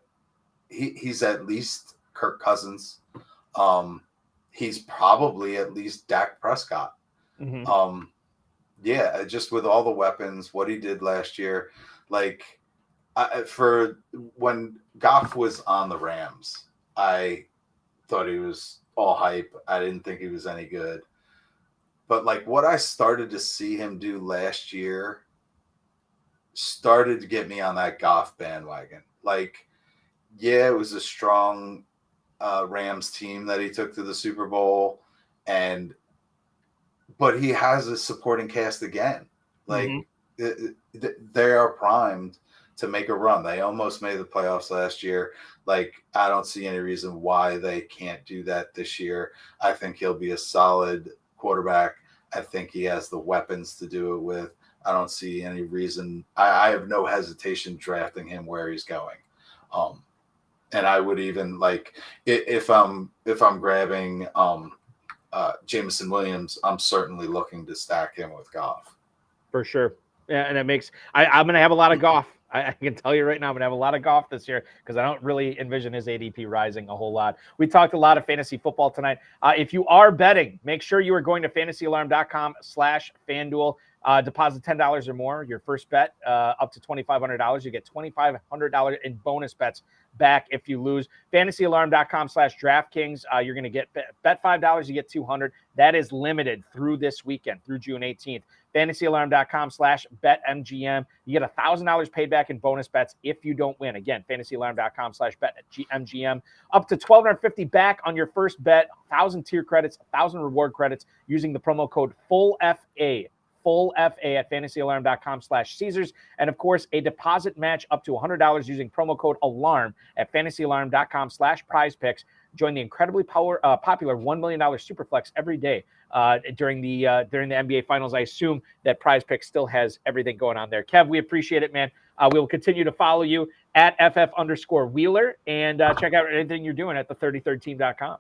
he's at least Kirk Cousins. He's probably at least Dak Prescott. Mm-hmm. Yeah, just with all the weapons, what he did last year, like for when Goff was on the Rams, I thought he was all hype. I didn't think he was any good. But like what I started to see him do last year started to get me on that Goff bandwagon. Like, yeah, it was a strong Rams team that he took to the Super Bowl, but he has a supporting cast again. Like they are primed to make a run. They almost made the playoffs last year. Like I don't see any reason why they can't do that this year. I think he'll be a solid quarterback. I think he has the weapons to do it with. I don't see any reason. I have no hesitation drafting him where he's going. And I would even like if I'm grabbing Jameson Williams, I'm certainly looking to stack him with Goff. For sure. Yeah, and it makes I'm going to have a lot of Goff. I can tell you right now, I'm going to have a lot of Goff this year because I don't really envision his ADP rising a whole lot. We talked a lot of fantasy football tonight. If you are betting, make sure you are going to fantasyalarm.com/FanDuel. Deposit $10 or more. Your first bet up to $2,500. You get $2,500 in bonus bets back if you lose. FantasyAlarm.com/DraftKings. You're going to get bet $5. You get $200. That is limited through this weekend, through June 18th. FantasyAlarm.com/BetMGM. You get $1,000 paid back in bonus bets if you don't win. Again, FantasyAlarm.com/BetMGM. Up to $1,250 back on your first bet. 1,000 tier credits, 1,000 reward credits using the promo code FULLFA. Full FA at fantasyalarm.com/Caesars. And of course, a deposit match up to $100 using promo code ALARM at fantasyalarm.com/prizepicks. Join the incredibly popular $1 million Superflex every day during the NBA Finals. I assume that Prize Picks still has everything going on there. Kev, we appreciate it, man. We will continue to follow you at FF_Wheeler and check out anything you're doing at the33rdteam.com.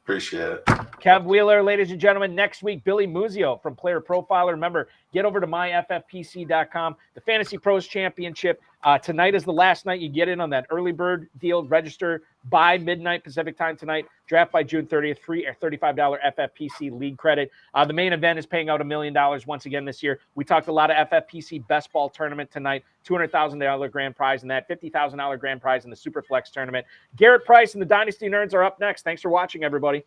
Appreciate it. Kev Wheeler, ladies and gentlemen. Next week, Billy Muzio from Player Profiler. Remember, get over to myffpc.com. The Fantasy Pros Championship. Tonight is the last night you get in on that early bird deal. Register by midnight Pacific time tonight. Draft by June 30th. Free $35 FFPC league credit. The main event is paying out $1 million once again this year. We talked a lot of FFPC Best Ball tournament tonight. $200,000 grand prize in that. $50,000 grand prize in the Superflex tournament. Garrett Price and the Dynasty Nerds are up next. Thanks for watching, everybody.